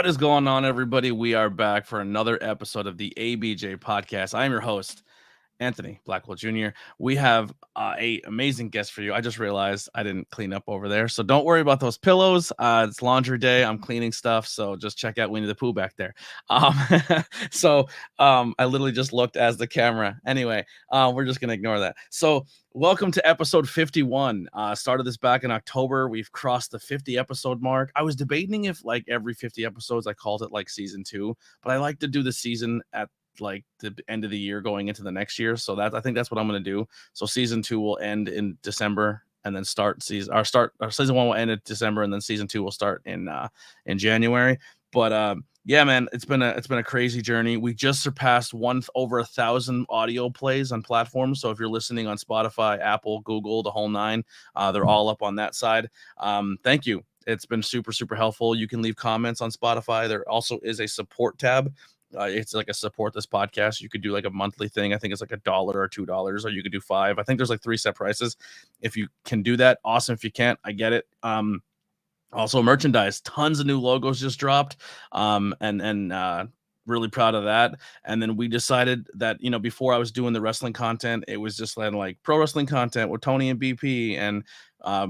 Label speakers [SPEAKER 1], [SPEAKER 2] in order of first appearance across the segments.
[SPEAKER 1] What is going on, everybody? We are back for another episode of the ABJ Podcast. I am your host, Anthony Blackwell Jr. We have a amazing guest for you. I just realized I didn't clean up over there, so don't worry about those pillows. It's laundry day. I'm cleaning stuff, so just check out Winnie the Pooh back there. Um, I literally just looked as the camera. Anyway, we're just gonna ignore that. So welcome to episode 51. Started this back in October. We've crossed the 50 episode mark. I was debating if like every 50 episodes I called it like season 2, but I like to do the season at like the end of the year going into the next year. So I think that's what I'm going to do. So season 2 will end in December and then our season 1 will end in December and then season 2 will start in January. But yeah, man, it's been a crazy journey. We just surpassed over 1,000 audio plays on platforms. So if you're listening on Spotify, Apple, Google, the whole nine, they're all up on that side. Thank you. It's been super, super helpful. You can leave comments on Spotify. There also is a support tab. It's like a support this podcast. You could do like a monthly thing. I think it's like $1 or $2, or you could do $5. I think there's like 3 set prices. If you can do that, awesome. If you can't, I get it. Also merchandise, tons of new logos just dropped. Really proud of that. And then we decided that, before I was doing the wrestling content, it was just like pro wrestling content with Tony and BP and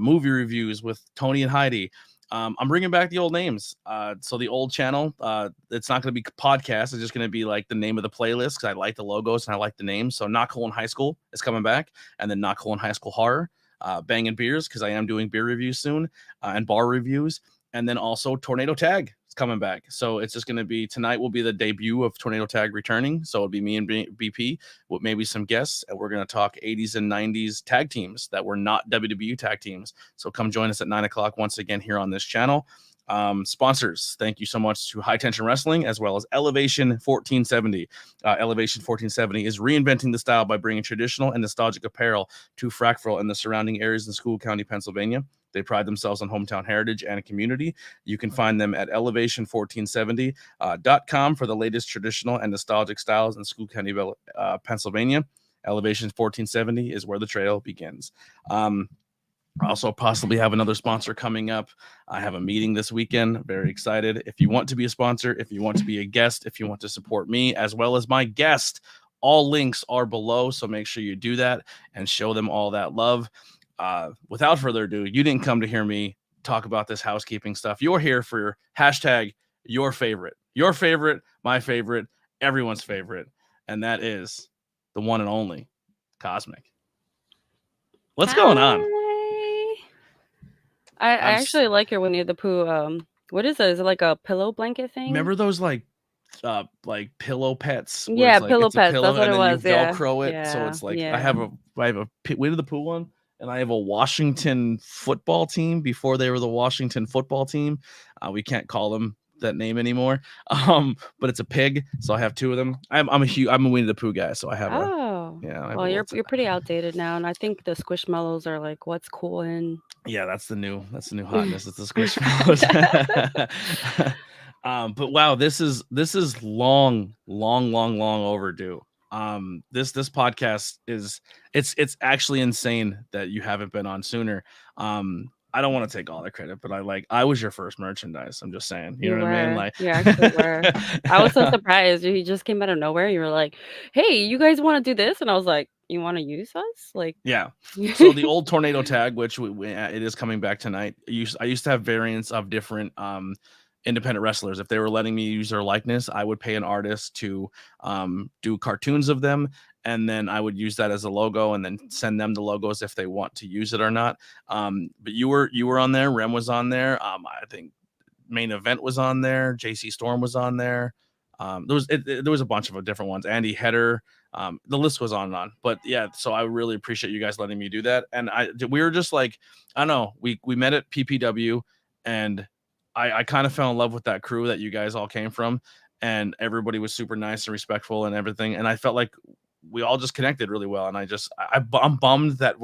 [SPEAKER 1] movie reviews with Tony and Heidi. I'm bringing back the old names. So the old channel, it's not going to be podcast. It's just going to be like the name of the playlist because I like the logos and I like the names. So Not Cool in High School is coming back, and then Not Cool in High School Horror, Banging Beers because I am doing beer reviews soon and bar reviews, and then also Tornado Tag is coming back. So it's just going to be tonight will be the debut of Tornado Tag returning. So it'll be me and BP with maybe some guests, and we're going to talk 80s and 90s tag teams that were not WWE tag teams. So come join us at 9:00 once again here on this channel. Sponsors, thank you so much to High Tension Wrestling as well as Elevation 1470. Elevation 1470 is reinventing the style by bringing traditional and nostalgic apparel to Frackville and the surrounding areas in School County, Pennsylvania. They pride themselves on hometown heritage and community. You can find them at elevation1470.com for the latest traditional and nostalgic styles in School County, Pennsylvania. Elevation 1470 is where the trail begins. Also possibly have another sponsor coming up. I have a meeting this weekend. Very excited. If you want to be a sponsor, if you want to be a guest, if you want to support me as well as my guest, all links are below. So make sure you do that and show them all that love. Without further ado, you didn't come to hear me talk about this housekeeping stuff. You're here for hashtag your favorite, my favorite, everyone's favorite. And that is the one and only Cosmic. What's going on?
[SPEAKER 2] I actually like your Winnie the Pooh. What is it? Is it like a pillow blanket thing?
[SPEAKER 1] Remember those like pillow pets?
[SPEAKER 2] Yeah,
[SPEAKER 1] it's
[SPEAKER 2] pillow
[SPEAKER 1] it's a
[SPEAKER 2] pets.
[SPEAKER 1] pillow
[SPEAKER 2] That's what
[SPEAKER 1] and
[SPEAKER 2] it
[SPEAKER 1] then you
[SPEAKER 2] was. Yeah,
[SPEAKER 1] Velcro it. So
[SPEAKER 2] yeah,
[SPEAKER 1] it's like I
[SPEAKER 2] yeah.
[SPEAKER 1] have a Winnie the Pooh one, and I have a Washington football team before they were the Washington football team. We can't call them that name anymore. But it's a pig, so I have 2 of them. I'm a Winnie the Pooh guy, so I have
[SPEAKER 2] Well, you're pretty outdated now, and I think the Squishmallows are like what's cool in.
[SPEAKER 1] Yeah, that's the new hotness. It's the Squishmallows. But wow, this is long overdue. This podcast is it's actually insane that you haven't been on sooner. I don't want to take all the credit, but I was your first merchandise. I'm just saying, you know what I mean? Like,
[SPEAKER 2] you actually were. I was so surprised. You just came out of nowhere. You were like, "Hey, you guys want to do this?" And I was like, "You want to use us?" Like,
[SPEAKER 1] yeah. So the old Tornado Tag, which it is coming back tonight. I used to have variants of different independent wrestlers. If they were letting me use their likeness, I would pay an artist to do cartoons of them, and then I would use that as a logo and then send them the logos if they want to use it or not. But you were on there. Rem was on there. I think Main Event was on there. JC Storm was on there. There was a bunch of different ones. Andy Header. The list goes on and on. But yeah, so I really appreciate you guys letting me do that. And we were just like, I don't know, we met at PPW, and I kind of fell in love with that crew that you guys all came from, and everybody was super nice and respectful and everything. And I felt like we all just connected really well. And I'm bummed that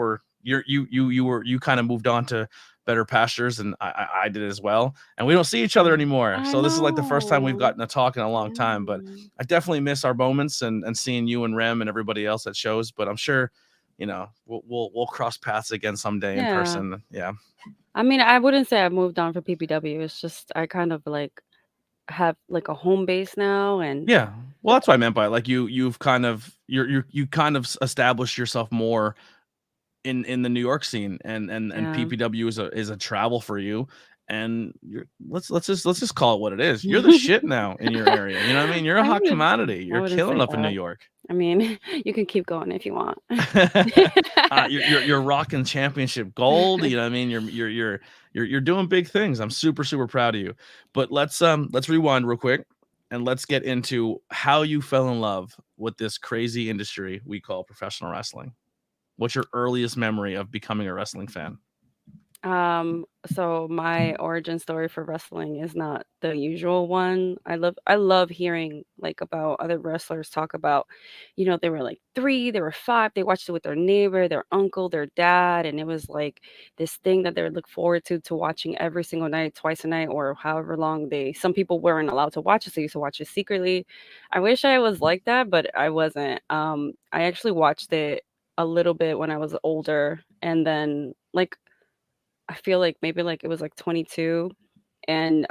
[SPEAKER 1] you kind of moved on to better pastures, and I did as well. And we don't see each other anymore. So this is like the first time we've gotten to talk in a long time. But I definitely miss our moments and seeing you and Rem and everybody else at shows. But I'm sure, we'll cross paths again someday in person. Yeah.
[SPEAKER 2] I mean, I wouldn't say I moved on for PPW. It's just I kind of like have like a home base now, and
[SPEAKER 1] Yeah. Well, that's what I meant by it. Like you've kind of you kind of established yourself more in the New York scene, and
[SPEAKER 2] yeah.
[SPEAKER 1] PPW is a travel for you, and you're let's just call it what it is. You're the shit now in your area. You know what I mean? You're a
[SPEAKER 2] I
[SPEAKER 1] hot
[SPEAKER 2] would
[SPEAKER 1] commodity.
[SPEAKER 2] I
[SPEAKER 1] You're
[SPEAKER 2] wouldn't
[SPEAKER 1] killing
[SPEAKER 2] say
[SPEAKER 1] up in New
[SPEAKER 2] that.
[SPEAKER 1] York.
[SPEAKER 2] I mean, you can keep going if you want.
[SPEAKER 1] You're rocking championship gold. You know what I mean? You're doing big things. I'm super proud of you. But let's rewind real quick and let's get into how you fell in love with this crazy industry we call professional wrestling. What's your earliest memory of becoming a wrestling fan?
[SPEAKER 2] So my origin story for wrestling is not the usual one. I love hearing like about other wrestlers talk about, they were like 3, they were 5, they watched it with their neighbor, their uncle, their dad, and it was like this thing that they would look forward to watching every single night, twice a night, or however long some people weren't allowed to watch it, so they used to watch it secretly. I wish I was like that, but I wasn't. I actually watched it a little bit when I was older, and then like I feel like maybe like it was like 22, and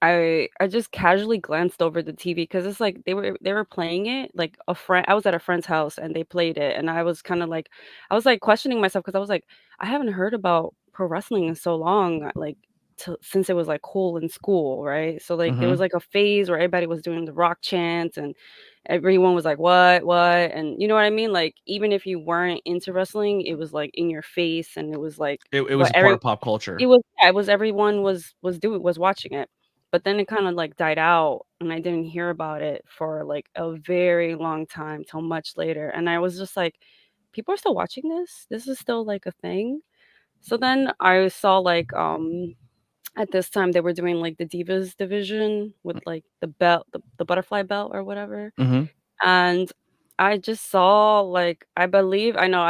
[SPEAKER 2] I just casually glanced over the TV because it's like they were playing it, like a friend I was at a friend's house and they played it, and I was kind of like I was like questioning myself because I was like I haven't heard about pro wrestling in so long, like since it was like cool in school, right? So like there was
[SPEAKER 1] Mm-hmm.
[SPEAKER 2] like a phase where everybody was doing the rock chants and everyone was like what, and you know what I mean? Like even if you weren't into wrestling, it was like in your face, and it was like
[SPEAKER 1] It was
[SPEAKER 2] what
[SPEAKER 1] a part
[SPEAKER 2] every
[SPEAKER 1] of pop culture.
[SPEAKER 2] it was yeah, it was everyone was watching it. But then it kinda, like, died out, and I didn't hear about it for, like, a very long time till much later, and I was just like, "People are still watching this? This is still, like, a thing?" So then I saw, like, at this time, they were doing, like, the Divas division with, like, the belt the butterfly belt or whatever,
[SPEAKER 1] Mm-hmm.
[SPEAKER 2] and I just saw, like I believe I know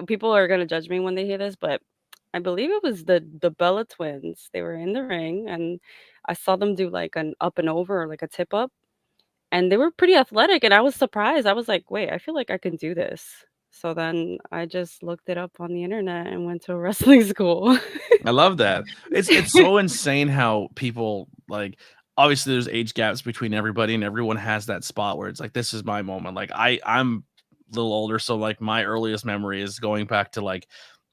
[SPEAKER 2] people are gonna judge me when they hear this, but I believe it was the Bella twins. They were in the ring, and I saw them do, like, an up and over or, like, a tip up, and they were pretty athletic, and I was surprised. I was like, "Wait, I feel like I can do this." So then I just looked it up on the internet and went to a wrestling school.
[SPEAKER 1] I love that. It's so insane how people like obviously there's age gaps between everybody and everyone has that spot where it's like this is my moment. Like I'm a little older, so like my earliest memory is going back to like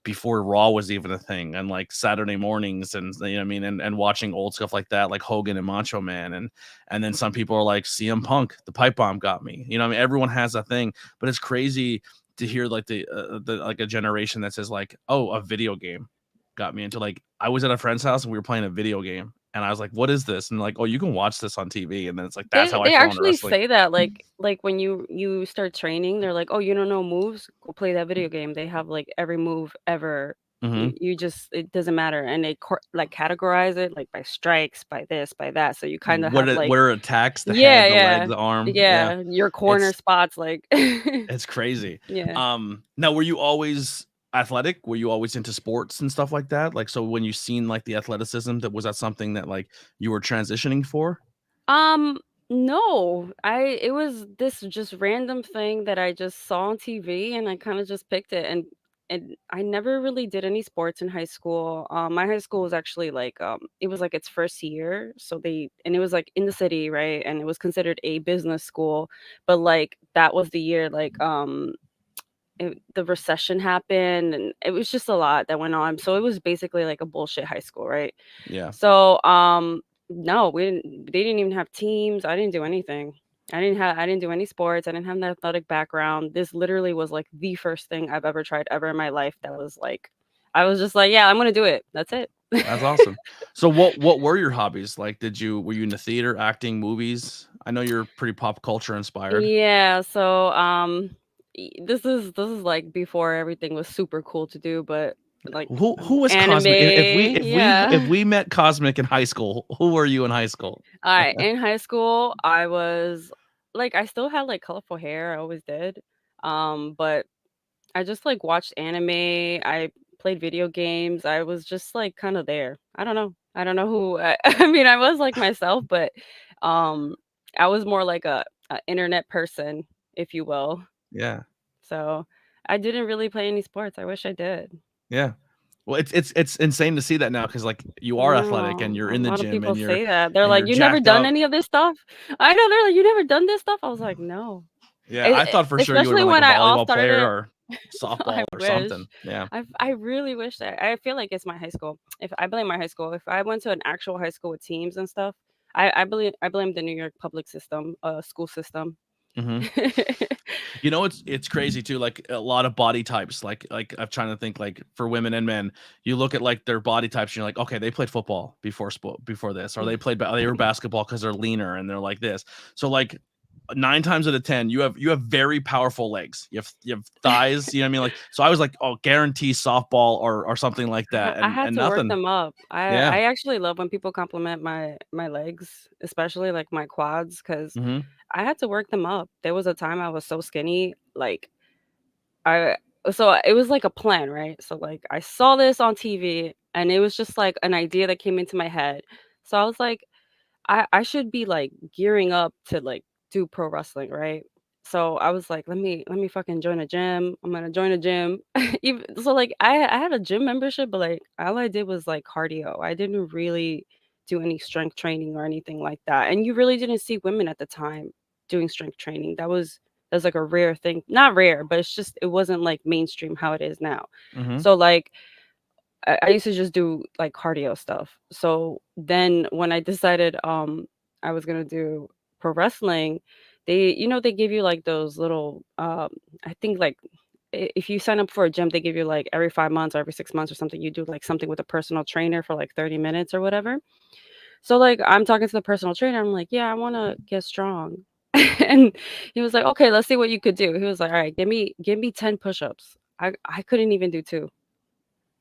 [SPEAKER 1] before Raw was even a thing and like Saturday mornings and you know what I mean and watching old stuff like that like Hogan and Macho Man and then some people are like CM Punk, the pipe bomb got me. You know what I mean everyone has a thing, but it's crazy to hear like the like a generation that says like oh a video game got me into like I was at a friend's house and we were playing a video game and I was like, "What is this?" And like, "Oh, you can watch this on TV." And then it's like that's
[SPEAKER 2] They
[SPEAKER 1] how I
[SPEAKER 2] they
[SPEAKER 1] fell into
[SPEAKER 2] actually
[SPEAKER 1] wrestling.
[SPEAKER 2] say that, like, when you start training, they're like, "Oh, you don't know moves? Go play that video game." They have, like, every move ever.
[SPEAKER 1] Mm-hmm.
[SPEAKER 2] You just it doesn't matter, and they like, categorize it, like, by strikes, by this, by that, so you kinda have, like
[SPEAKER 1] What are attacks? The
[SPEAKER 2] yeah,
[SPEAKER 1] head, the leg,
[SPEAKER 2] yeah.
[SPEAKER 1] the arm. Yeah,
[SPEAKER 2] Yeah, your corner
[SPEAKER 1] it's
[SPEAKER 2] spots, like
[SPEAKER 1] it's crazy.
[SPEAKER 2] yeah.
[SPEAKER 1] Now were you always athletic? Were you always into sports and stuff like that? Like, so when you seen like the athleticism, that was that something that like you were transitioning for?
[SPEAKER 2] Um, no, it was this just random thing that I just saw on TV and I kind of just picked it and I never really did any sports in high school. My high school was actually like it was like its first year, so it was like in the city, right? And it was considered a business school, but like that was the year like the recession happened and it was just a lot that went on. So it was basically like a bullshit high school, right?
[SPEAKER 1] Yeah.
[SPEAKER 2] So, no, they didn't even have teams. I didn't do anything. I didn't do any sports. I didn't have an athletic background. This literally was like the first thing I've ever tried ever in my life that was like I was just like, yeah, I'm gonna do it. That's it.
[SPEAKER 1] That's awesome. So what were your hobbies? Like were you into theater, acting, movies? I know you're pretty pop culture inspired.
[SPEAKER 2] Yeah, so this is like before everything was super cool to do, but like
[SPEAKER 1] Who was
[SPEAKER 2] anime,
[SPEAKER 1] Cosmic? If
[SPEAKER 2] yeah.
[SPEAKER 1] we met Cosmic in high school, who were you in high school?
[SPEAKER 2] Alright, in high school, I was like, I still had, like, colorful hair, I always did, but I just, like, watched anime, I played video games, I was just, like, kinda there. I don't know who I mean, I was, like, myself, but, um, I was more like a internet person, if you will,
[SPEAKER 1] Yeah.
[SPEAKER 2] so I didn't really play any sports, I wish I did.
[SPEAKER 1] Yeah. Well, it's insane to see that now because like you
[SPEAKER 2] I
[SPEAKER 1] are athletic and
[SPEAKER 2] know.
[SPEAKER 1] you're
[SPEAKER 2] A
[SPEAKER 1] in the
[SPEAKER 2] lot of
[SPEAKER 1] gym
[SPEAKER 2] people
[SPEAKER 1] and
[SPEAKER 2] say that. They're
[SPEAKER 1] you're
[SPEAKER 2] like, "You never
[SPEAKER 1] jacked
[SPEAKER 2] done
[SPEAKER 1] up.
[SPEAKER 2] any of this stuff?" I know, they're like, "You never done this stuff?" I was like, "No."
[SPEAKER 1] Yeah, I thought for sure you would have
[SPEAKER 2] Especially
[SPEAKER 1] been like
[SPEAKER 2] when
[SPEAKER 1] a
[SPEAKER 2] I all
[SPEAKER 1] volleyball
[SPEAKER 2] started
[SPEAKER 1] player
[SPEAKER 2] it.
[SPEAKER 1] or
[SPEAKER 2] I
[SPEAKER 1] softball or something.
[SPEAKER 2] wish.
[SPEAKER 1] Yeah.
[SPEAKER 2] I really wish that. I feel like it's my high school. If I blame my high school, if I went to an actual high school with teams and stuff, I blame the New York public system, school system.
[SPEAKER 1] Hmm. You know, it's crazy too. Like a lot of body types. Like I'm trying to think. Like for women and men, you look at like their body types. And you're like, okay, they played football before this, or they were basketball because they're leaner and they're like this. So like 9 times out of 10, you have very powerful legs. You have thighs. You know what I mean? Like so, I was like, oh, guarantee softball or something like that,
[SPEAKER 2] I
[SPEAKER 1] and
[SPEAKER 2] had
[SPEAKER 1] and
[SPEAKER 2] to work
[SPEAKER 1] nothing.
[SPEAKER 2] them up.
[SPEAKER 1] Yeah.
[SPEAKER 2] I actually love when people compliment my legs, especially like my quads, because
[SPEAKER 1] Hmm.
[SPEAKER 2] I had to work them up. There was a time I was so skinny, like I so it was like a plan, right? So like I saw this on TV and it was just like an idea that came into my head. So I was like, I should be like gearing up to like do pro wrestling, right? So I was like, let me fucking join a gym. I'm gonna join a gym. Even so, like I had a gym membership, but like all I did was like cardio. I didn't really do any strength training or anything like that. And you really didn't see women at the time doing strength training. That was like a rare thing. Not rare, but it's just it wasn't like mainstream how it is now.
[SPEAKER 1] Hmm.
[SPEAKER 2] So like I used to just do like cardio stuff. So then when I decided I was gonna do pro wrestling, they give you like those little I think like if you sign up for a gym, they give you like every 5 months or every 6 months or something, you do like something with a personal trainer for like 30 minutes or whatever. So like I'm talking to the personal trainer, I'm like, yeah, I wanna get strong. And he was like, okay, let's see what you could do. He was like, all right, give me 10 push-ups. I couldn't even do two.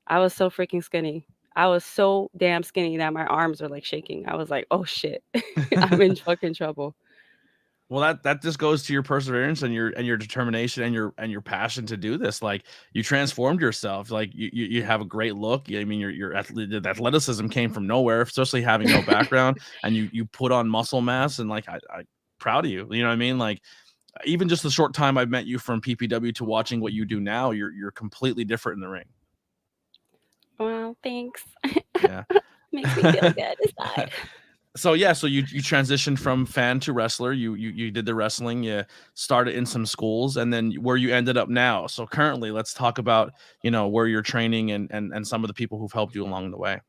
[SPEAKER 2] I was so freaking skinny. I was so damn skinny that my arms were like shaking. I was like, "Oh shit. I'm in fucking trouble."
[SPEAKER 1] Well, that just goes to your perseverance and your determination and your passion to do this. Like you transformed yourself. Like you have a great look. I mean, the athleticism came from nowhere, especially having no background, and you put on muscle mass. And like I proud of you. You know what I mean? Like even just the short time I've met you from PPW to watching what you do now, you're completely different in the ring.
[SPEAKER 2] Well, thanks.
[SPEAKER 1] Yeah.
[SPEAKER 2] Makes me feel good inside.
[SPEAKER 1] So yeah, so you transitioned from fan to wrestler. You did the wrestling. You started in some schools, and then where you ended up now. So currently, let's talk about where you're training and some of the people who've helped you along the way.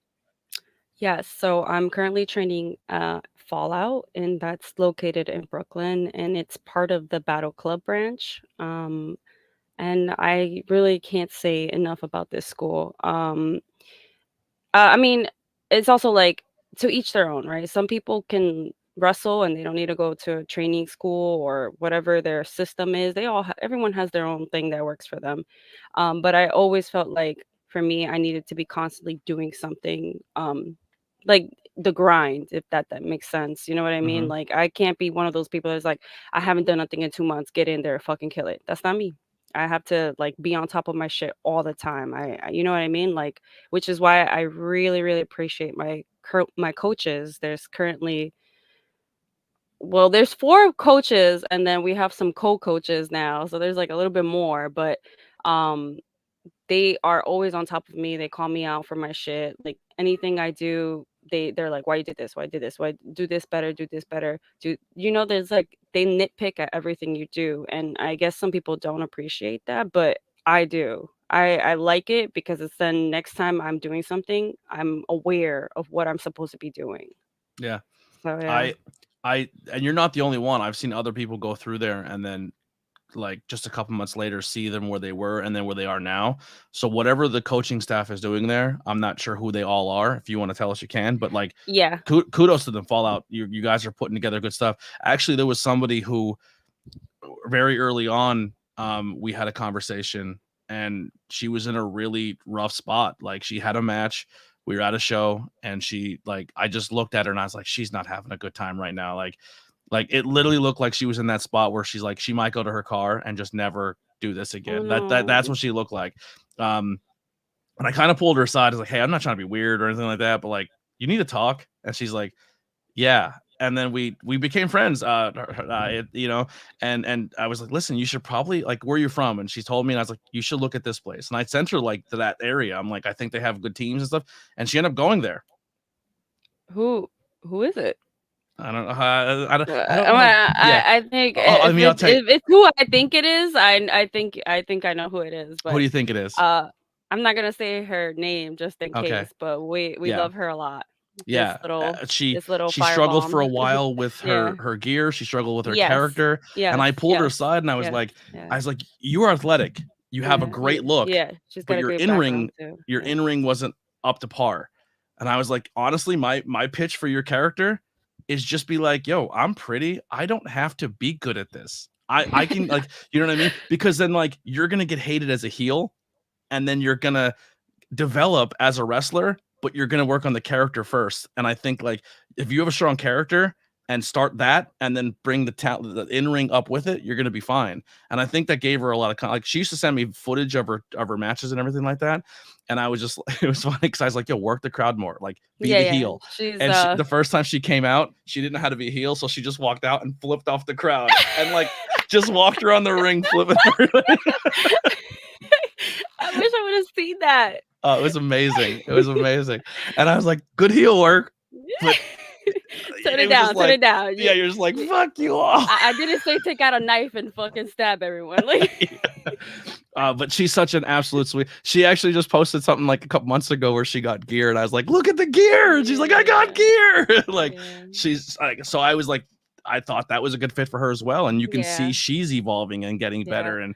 [SPEAKER 2] Yes, so I'm currently training Fallout, and that's located in Brooklyn, and it's part of the Battle Club branch. And I really can't say enough about this school. I mean, it's also like to each their own, right? Some people can wrestle and they don't need to go to a training school or whatever their system is. Everyone has their own thing that works for them. But I always felt like for me, I needed to be constantly doing something, like the grind, if that makes sense. You know what I mean?
[SPEAKER 1] Hmm.
[SPEAKER 2] Like I can't be one of those people that's like, I haven't done nothing in 2 months. Get in there, fucking kill it. That's not me. I have to like be on top of my shit all the time. You know what I mean? Like which is why I really, really appreciate my coaches. There's 4 coaches, and then we have some co-coaches now, so there's, like, a little bit more, but, um, they are always on top of me. They call me out for my shit, like, anything I do, they're like, "Why you did this? Why you did this? Why do this better, do this better." There's, like they nitpick at everything you do, and I guess some people don't appreciate that, but I do. I like it because it's then next time I'm doing something, I'm aware of what I'm supposed to be doing.
[SPEAKER 1] Yeah.
[SPEAKER 2] So, yeah.
[SPEAKER 1] I and you're not the only one. I've seen other people go through there and then like just a couple months later see them where they were and then where they are now. So whatever the coaching staff is doing there, I'm not sure who they all are. If you want to tell us, you can. But like,
[SPEAKER 2] Yeah.
[SPEAKER 1] kudos to them. Fallout. You guys are putting together good stuff. Actually, there was somebody who very early on, we had a conversation and she was in a really rough spot. Like she had a match. We were at a show and she like I just looked at her and I was like, she's not having a good time right now. Like it literally looked like she was in that spot where she's like she might go to her car and just never do this
[SPEAKER 2] Oh,
[SPEAKER 1] again. That's
[SPEAKER 2] no.
[SPEAKER 1] what she looked like. Um, and I kind of pulled her aside. I was like, hey, I'm not trying to be weird or anything like that, but like you need to talk. And she's like, yeah. and then we became friends. You know, and I was like, listen, you should probably like, where are you from? And she told me, and I was like, you should look at this place. And I sent her like to that area. I'm like, I think they have good teams and stuff. And she ended up going there.
[SPEAKER 2] Who is it?
[SPEAKER 1] I don't know how. I don't know. Yeah.
[SPEAKER 2] I think
[SPEAKER 1] I
[SPEAKER 2] if
[SPEAKER 1] mean, I'll tell you.
[SPEAKER 2] if it's who I think it is, I think I know who it is,
[SPEAKER 1] Who do
[SPEAKER 2] but
[SPEAKER 1] you think it is?
[SPEAKER 2] uh, I'm not gonna say her name just in
[SPEAKER 1] Okay.
[SPEAKER 2] case, but we
[SPEAKER 1] Yeah.
[SPEAKER 2] love her a lot.
[SPEAKER 1] Yeah,
[SPEAKER 2] This little
[SPEAKER 1] she struggled for
[SPEAKER 2] firebomb.
[SPEAKER 1] a while with
[SPEAKER 2] Yeah.
[SPEAKER 1] her gear. She struggled with her
[SPEAKER 2] Yes.
[SPEAKER 1] character, and
[SPEAKER 2] Yes.
[SPEAKER 1] I pulled her
[SPEAKER 2] Yes.
[SPEAKER 1] aside, and
[SPEAKER 2] Yes.
[SPEAKER 1] I
[SPEAKER 2] Yeah.
[SPEAKER 1] was like, "You are athletic. You have a
[SPEAKER 2] Yeah.
[SPEAKER 1] great look,
[SPEAKER 2] Yeah. She's
[SPEAKER 1] but
[SPEAKER 2] got a great background too.
[SPEAKER 1] your
[SPEAKER 2] Yeah.
[SPEAKER 1] in ring wasn't up to par." And I was like, honestly, my pitch for your character is just be like, "Yo, I'm pretty. I don't have to be good at this. I can like, you know what I mean? Because then like you're gonna get hated as a heel, and then you're gonna develop as a wrestler, but you're going to work on the character first. And I think like if you have a strong character and start that and then bring the talent, the in-ring up with it, you're going to be fine. And I think that gave her a lot of like she used to send me footage of her matches and everything like that. And I was just it was funny because I was like, yo, work the crowd more, like be
[SPEAKER 2] Yeah.
[SPEAKER 1] the
[SPEAKER 2] Yeah.
[SPEAKER 1] heel.
[SPEAKER 2] She's
[SPEAKER 1] And the first time she came out, she didn't know how to be a heel, so she just walked out and flipped off the crowd and like just walked around the ring flipping.
[SPEAKER 2] I wish I would have seen that.
[SPEAKER 1] Oh, it was amazing. It was amazing. And I was like, good heel work. But
[SPEAKER 2] turn it down. Turn it down.
[SPEAKER 1] Yeah, you're just like, fuck you all.
[SPEAKER 2] I didn't say take out a knife and fucking stab everyone. Like,
[SPEAKER 1] but she's such an absolute sweet. She actually just posted something like a couple months ago where she got gear, and I was like, look at the gear. And she's like, I got gear. Like, she's like, so I was like, I thought that was a good fit for her as well. And you can see she's evolving and getting better. And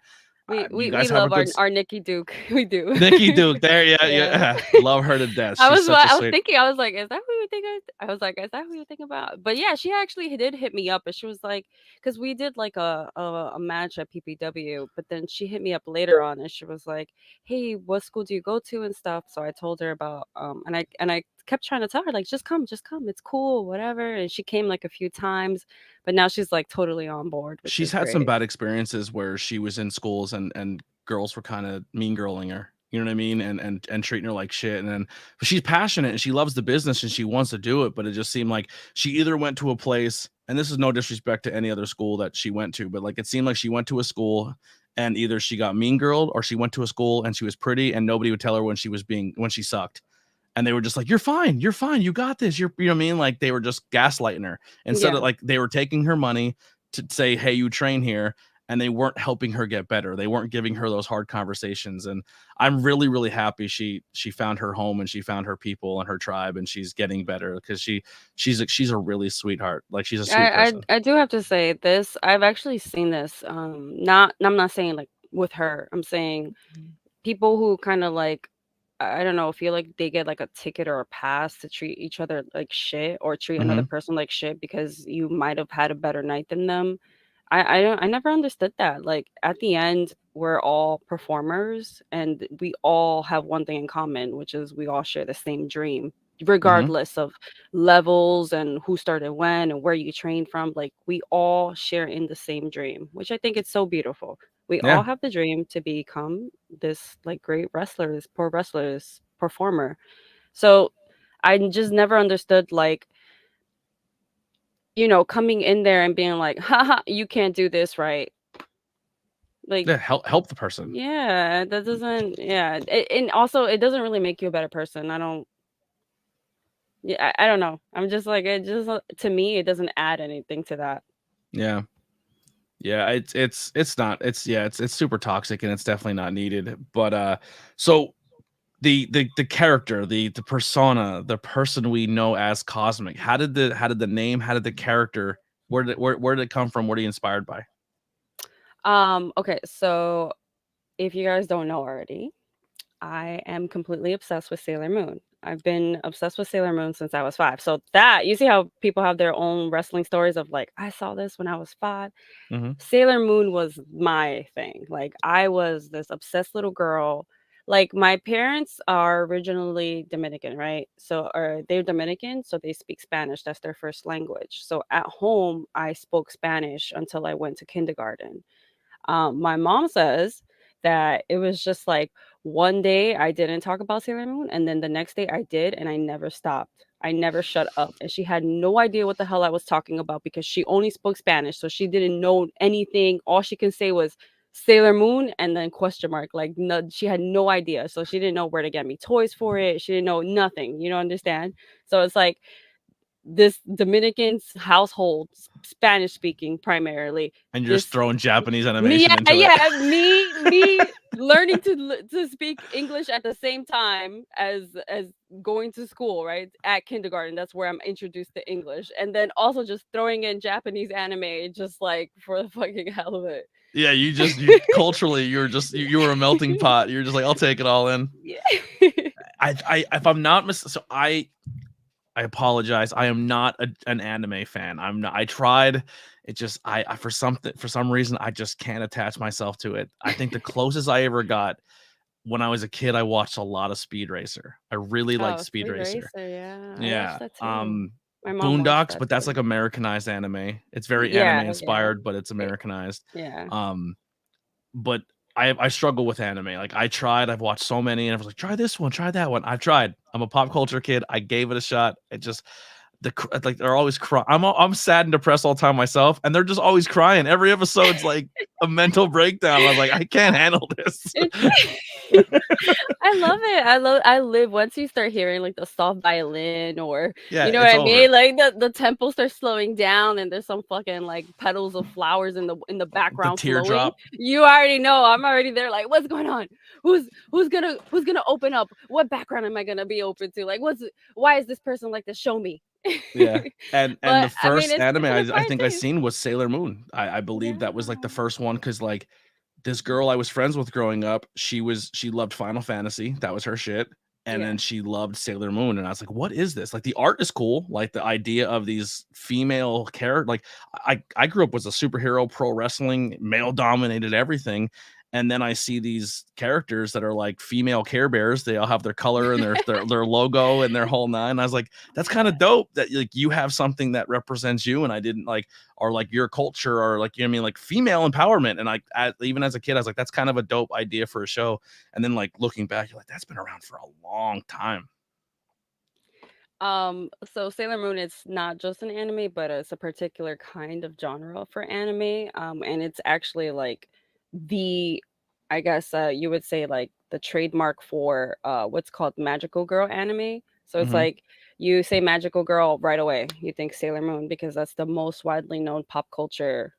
[SPEAKER 2] we love our Nikki Duke. We do.
[SPEAKER 1] Nikki Duke, there, yeah. Love her to death.
[SPEAKER 2] I was thinking, I was like, is that who you think? I was like, is that who you think about? But yeah, she actually did hit me up, and she was like, because we did like a match at PPW, but then she hit me up later on, and she was like, hey, what school do you go to and stuff? So I told her about and I kept trying to tell her like, just come, it's cool, whatever. And she came like a few times, but now she's like totally on board.
[SPEAKER 1] She's had some bad experiences where she was in schools and girls were kind of mean girling her, you know what I mean, and treating her like shit. And then but she's passionate and she loves the business and she wants to do it, but it just seemed like she either went to a place, and this is no disrespect to any other school that she went to, but like it seemed like she went to a school and either she got mean girled or she went to a school and she was pretty and nobody would tell her when she sucked. And they were just like, you're fine, you got this, you know what I mean? Like they were just gaslighting her instead of like they were taking her money to say, hey, you train here, and they weren't helping her get better. They weren't giving her those hard conversations. And I'm really, really happy she found her home and she found her people and her tribe, and she's getting better because she's a really sweetheart. Like she's a sweet person.
[SPEAKER 2] I do have to say this. I've actually seen this. I'm not saying like with her. I'm saying people who kind of like, I don't know, feel like they get like a ticket or a pass to treat each other like shit or treat another person like shit because you might have had a better night than them. I never understood that. Like at the end, we're all performers and we all have one thing in common, which is we all share the same dream, regardless of levels and who started when and where you trained from. Like we all share in the same dream, which I think is so beautiful. We all have the dream to become this like great wrestlers, pro wrestlers, performer. So I just never understood like, coming in there and being like, haha, you can't do this right. Like
[SPEAKER 1] help the person.
[SPEAKER 2] Yeah, that doesn't and also it doesn't really make you a better person. I don't know. I'm just like, it just to me it doesn't add anything to that.
[SPEAKER 1] Yeah, it's super toxic and it's definitely not needed. But so the character, the persona, the person we know as Cosmic, how did the name, how did the character, where did it come from? What are you inspired by?
[SPEAKER 2] Okay, so if you guys don't know already, I am completely obsessed with Sailor Moon. I've been obsessed with Sailor Moon since I was 5. So that, you see how people have their own wrestling stories of like, I saw this when I was 5. Sailor Moon was my thing. Like I was this obsessed little girl. Like my parents are originally Dominican, right? So they're Dominican, so they speak Spanish. That's their first language. So at home, I spoke Spanish until I went to kindergarten. My mom says that it was just like one day I didn't talk about Sailor Moon, and then the next day I did, and I never stopped I never shut up. And she had no idea what the hell I was talking about because she only spoke Spanish. So she didn't know anything. All she can say was Sailor Moon and then question mark. Like, no, she had no idea. So she didn't know where to get me toys for it. She didn't know nothing. You don't understand? So it's like this Dominican household, Spanish speaking primarily.
[SPEAKER 1] And you're just
[SPEAKER 2] This
[SPEAKER 1] throwing Japanese
[SPEAKER 2] me,
[SPEAKER 1] animation
[SPEAKER 2] yeah,
[SPEAKER 1] into it.
[SPEAKER 2] yeah, me learning to speak English at the same time as going to school, right? At kindergarten, that's where I'm introduced to English, and then also just throwing in Japanese anime, just like for the fucking hell of it.
[SPEAKER 1] Yeah, you culturally, you were a melting pot. You're just like, I'll take it all in.
[SPEAKER 2] Yeah.
[SPEAKER 1] I if I'm not so I apologize. I am not an anime fan. I'm not. I tried. It just I for some reason I just can't attach myself to it. I think the closest I ever got when I was a kid, I watched a lot of Speed Racer. I really liked
[SPEAKER 2] Oh,
[SPEAKER 1] Speed
[SPEAKER 2] Speed
[SPEAKER 1] Racer.
[SPEAKER 2] Racer, yeah, I watched
[SPEAKER 1] Yeah.
[SPEAKER 2] that too. My mom watched
[SPEAKER 1] Boondocks,
[SPEAKER 2] that
[SPEAKER 1] but that's like
[SPEAKER 2] too.
[SPEAKER 1] Americanized anime. It's very anime
[SPEAKER 2] Yeah, yeah,
[SPEAKER 1] inspired, but it's Americanized.
[SPEAKER 2] yeah.
[SPEAKER 1] Um, but I struggle with anime. Like I tried, I've watched so many, and I was like, try this one, try that one. I've tried. I'm a pop culture kid. I gave it a shot. It just like they're always crying. I'm sad and depressed all the time myself, and they're just always crying. Every episode's like a mental breakdown. I was like, I can't handle this.
[SPEAKER 2] I love it. I live once you start hearing like the soft violin or
[SPEAKER 1] Yeah,
[SPEAKER 2] you know what
[SPEAKER 1] it's
[SPEAKER 2] I
[SPEAKER 1] over.
[SPEAKER 2] mean? Like the tempo starts slowing down and there's some fucking like petals of flowers in the
[SPEAKER 1] The
[SPEAKER 2] background flowing.
[SPEAKER 1] teardrop.
[SPEAKER 2] You already know. I'm already there like what's going on? Who's gonna open up? What background am I gonna be open to? Like why is this person like this? Show me.
[SPEAKER 1] Yeah, and the
[SPEAKER 2] But I mean
[SPEAKER 1] first anime
[SPEAKER 2] it's an
[SPEAKER 1] I
[SPEAKER 2] acquired
[SPEAKER 1] think I
[SPEAKER 2] taste.
[SPEAKER 1] seen was Sailor Moon. I believe that was like the
[SPEAKER 2] Yeah.
[SPEAKER 1] first one because like this girl I was friends with growing up, she loved Final Fantasy. That was her shit. And
[SPEAKER 2] Yeah.
[SPEAKER 1] then she loved Sailor Moon. And I was like, what is this? Like the art is cool. Like the idea of these female characters. Like I grew up with a superhero, pro wrestling, male dominated everything. And then I see these characters that are like female Care Bears. They all have their color and their logo and their whole nine. I was like, that's kind of dope that like you have something that represents you. And I didn't like or like your culture or like you know what I mean like female empowerment and like even as a kid I was like that's kind of a dope idea for a show and then like looking back you're like that's been around for a long time.
[SPEAKER 2] So Sailor Moon is not just an anime, but it's a particular kind of genre for anime. And it's actually like the, I guess you would say like the trademark for what's called magical girl anime. So it's
[SPEAKER 1] Hmm.
[SPEAKER 2] like you say magical girl right away, you think Sailor Moon because that's the most widely known pop culture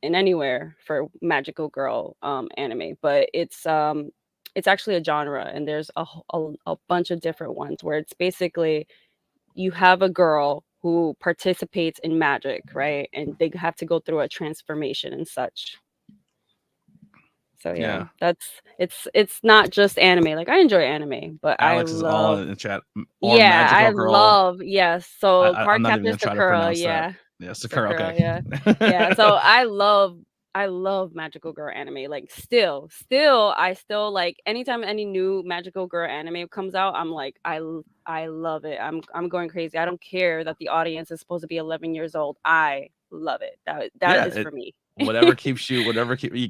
[SPEAKER 2] in anywhere for magical girl anime. But it's actually a genre, and there's a bunch of different ones where it's basically you have a girl who participates in magic, right? And they have to go through a transformation and such. So yeah,
[SPEAKER 1] Yeah,
[SPEAKER 2] it's not just anime. Like I enjoy anime, but I
[SPEAKER 1] Alex is all
[SPEAKER 2] love
[SPEAKER 1] in the chat or
[SPEAKER 2] yeah, I
[SPEAKER 1] magical girl.
[SPEAKER 2] love yes. So
[SPEAKER 1] I'm
[SPEAKER 2] card
[SPEAKER 1] not even
[SPEAKER 2] captor
[SPEAKER 1] gonna try to
[SPEAKER 2] Sakura,
[SPEAKER 1] pronounce that.
[SPEAKER 2] yeah.
[SPEAKER 1] Yeah, Sakura.
[SPEAKER 2] Sakura,
[SPEAKER 1] Okay.
[SPEAKER 2] yeah. Yeah. So I love magical girl anime. Like still I still like anytime any new magical girl anime comes out, I'm like I love it. I'm going crazy. I don't care that the audience is supposed to be 11 years old. I love it. That
[SPEAKER 1] Yeah,
[SPEAKER 2] is for me.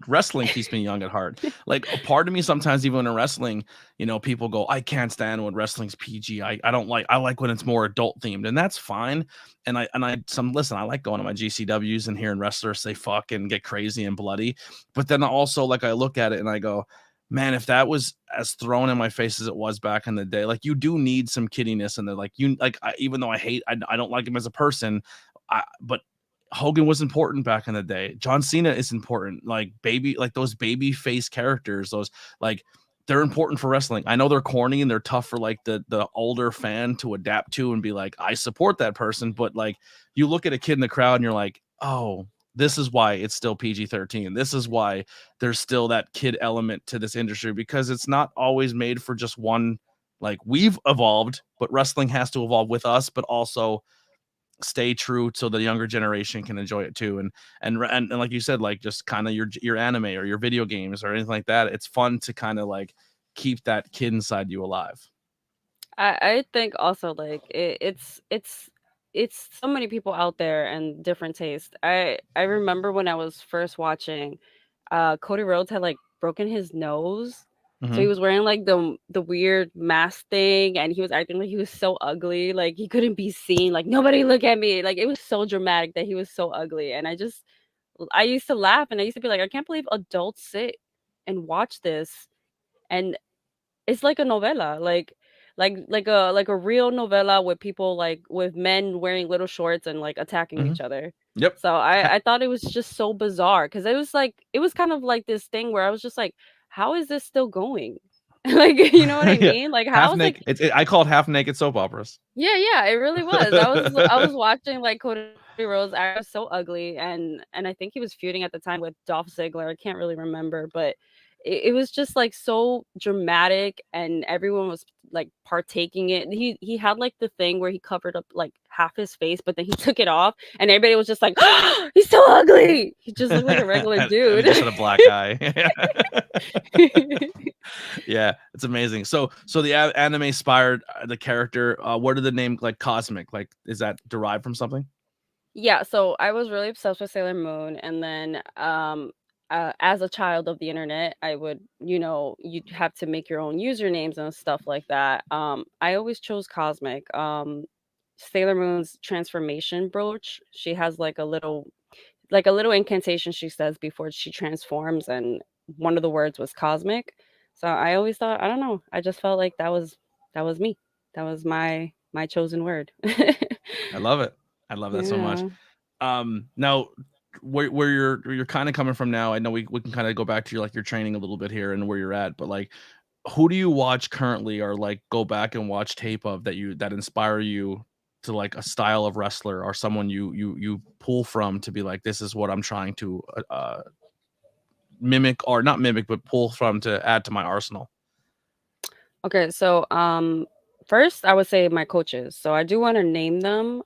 [SPEAKER 1] wrestling keeps me young at heart. Like a part of me sometimes even in wrestling, you know, people go, I can't stand when wrestling's PG. I don't like I like when it's more adult themed, and that's fine. And I like going to my GCWs and hearing wrestlers say fuck and get crazy and bloody. But then also like I look at it and I go, man, if that was as thrown in my face as it was back in the day, like you do need some kiddiness in there. Like you like even though I don't like him as a person, but Hogan was important back in the day. John Cena is important. Like those baby face characters, those like they're important for wrestling. I know they're corny and they're tough for like the older fan to adapt to and be like, I support that person. But like you look at a kid in the crowd and you're like, oh, this is why it's still PG-13. This is why there's still that kid element to this industry because it's not always made for just one. Like we've evolved, but wrestling has to evolve with us, but also stay true so the younger generation can enjoy it too. And like you said, like just kind of your anime or your video games or anything like that. It's fun to kind of like keep that kid inside you alive.
[SPEAKER 2] I think also like it's so many people out there and different tastes. I remember when I was first watching Cody Rhodes had like broken his nose So he
[SPEAKER 1] Hmm.
[SPEAKER 2] was wearing like the weird mask thing, and he was acting like he was so ugly, like he couldn't be seen, like nobody look at me. Like it was so dramatic that he was so ugly. And I used to laugh and I used to be like, I can't believe adults sit and watch this. And it's like a novela, like a real novela with people like with men wearing little shorts and like attacking
[SPEAKER 1] Hmm.
[SPEAKER 2] each other.
[SPEAKER 1] Yep.
[SPEAKER 2] So I thought it was just so bizarre because it was kind of like this thing where I was just like, how is this still going? Like, you know what I
[SPEAKER 1] Yeah.
[SPEAKER 2] mean? Like
[SPEAKER 1] Half
[SPEAKER 2] how is like
[SPEAKER 1] naked. I call it half naked soap operas.
[SPEAKER 2] yeah, yeah, it really was. I was watching like Cody Rhodes act was so ugly, and I think he was feuding at the time with Dolph Ziggler. I can't really remember, but it was just like so dramatic, and everyone was like partaking it. He had like the thing where he covered up like half his face, but then he took it off, and everybody was just like, "He's so ugly." He just looked like a regular
[SPEAKER 1] And he
[SPEAKER 2] dude.
[SPEAKER 1] just had a black eye. Yeah, it's amazing. So the anime inspired the character. Where did the name like cosmic? Like, is that derived from something?
[SPEAKER 2] Yeah, so I was really obsessed with Sailor Moon, and then as a child of the internet, I would, you'd have to make your own usernames and stuff like that. I always chose Cosmic. Sailor Moon's transformation brooch, she has like a little incantation she says before she transforms, and one of the words was cosmic. So I always thought, I don't know, I just felt like that was me. That was my chosen word.
[SPEAKER 1] I love it. I love that so much.
[SPEAKER 2] Yeah.
[SPEAKER 1] Now where you're kind of coming from now, I know we can kind of go back to your training a little bit here and where you're at, but like who do you watch currently or like go back and watch tape of that inspire you to like a style of wrestler or someone you pull from to be like, this is what I'm trying to mimic or not mimic, but pull from to add to my arsenal?
[SPEAKER 2] Okay, so first I would say my coaches. So I do want to name them.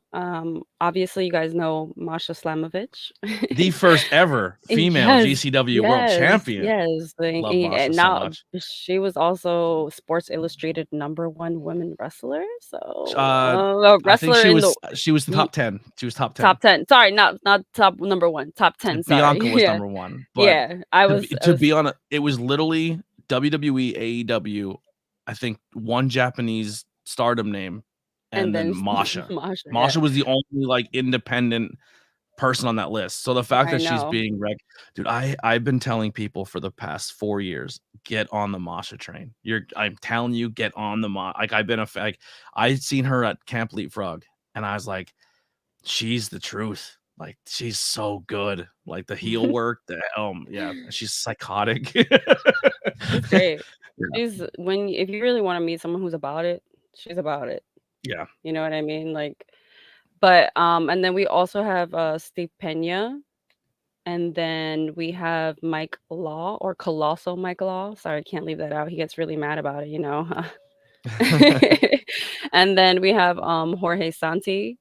[SPEAKER 2] Obviously you guys know Masha Slamovich.
[SPEAKER 1] The first ever female
[SPEAKER 2] Yes,
[SPEAKER 1] GCW world
[SPEAKER 2] yes,
[SPEAKER 1] champion.
[SPEAKER 2] yes.
[SPEAKER 1] Love Masha
[SPEAKER 2] And
[SPEAKER 1] so
[SPEAKER 2] now
[SPEAKER 1] much.
[SPEAKER 2] she was also Sports Illustrated #1 women wrestler. So
[SPEAKER 1] Uh,
[SPEAKER 2] a
[SPEAKER 1] I think
[SPEAKER 2] wrestler in the
[SPEAKER 1] she was the
[SPEAKER 2] ye-
[SPEAKER 1] top 10. She was top 10.
[SPEAKER 2] top 10. Sorry, not top #1, top 10. Sorry.
[SPEAKER 1] Bianca was
[SPEAKER 2] Yeah,
[SPEAKER 1] number one, but
[SPEAKER 2] yeah. I was, I
[SPEAKER 1] to
[SPEAKER 2] was,
[SPEAKER 1] be on it was literally WWE, AEW. I think one Japanese Stardom name,
[SPEAKER 2] and
[SPEAKER 1] and then
[SPEAKER 2] then
[SPEAKER 1] Masha.
[SPEAKER 2] Masha. Yeah,
[SPEAKER 1] Masha was the only like independent person on that list. So the fact
[SPEAKER 2] I
[SPEAKER 1] that she's
[SPEAKER 2] know.
[SPEAKER 1] being dude, I've been telling people for the past 4 years, get on the Masha train. I'm telling you, get on the like I've been like I'd seen her at Camp Leapfrog, and I was like, she's the truth. Like she's so good. Like the heel work, yeah, she's psychotic.
[SPEAKER 2] She's great.
[SPEAKER 1] Yeah.
[SPEAKER 2] She's when if you really wanna meet someone who's about it, she's about it.
[SPEAKER 1] Yeah.
[SPEAKER 2] You know what I mean? Like, but, and then we also have, Steve Pena, and then we have Mike Law or Colossal Mike Law. Sorry, I can't leave that out. He gets really mad about it, you know? And then we have, Jorge Santi,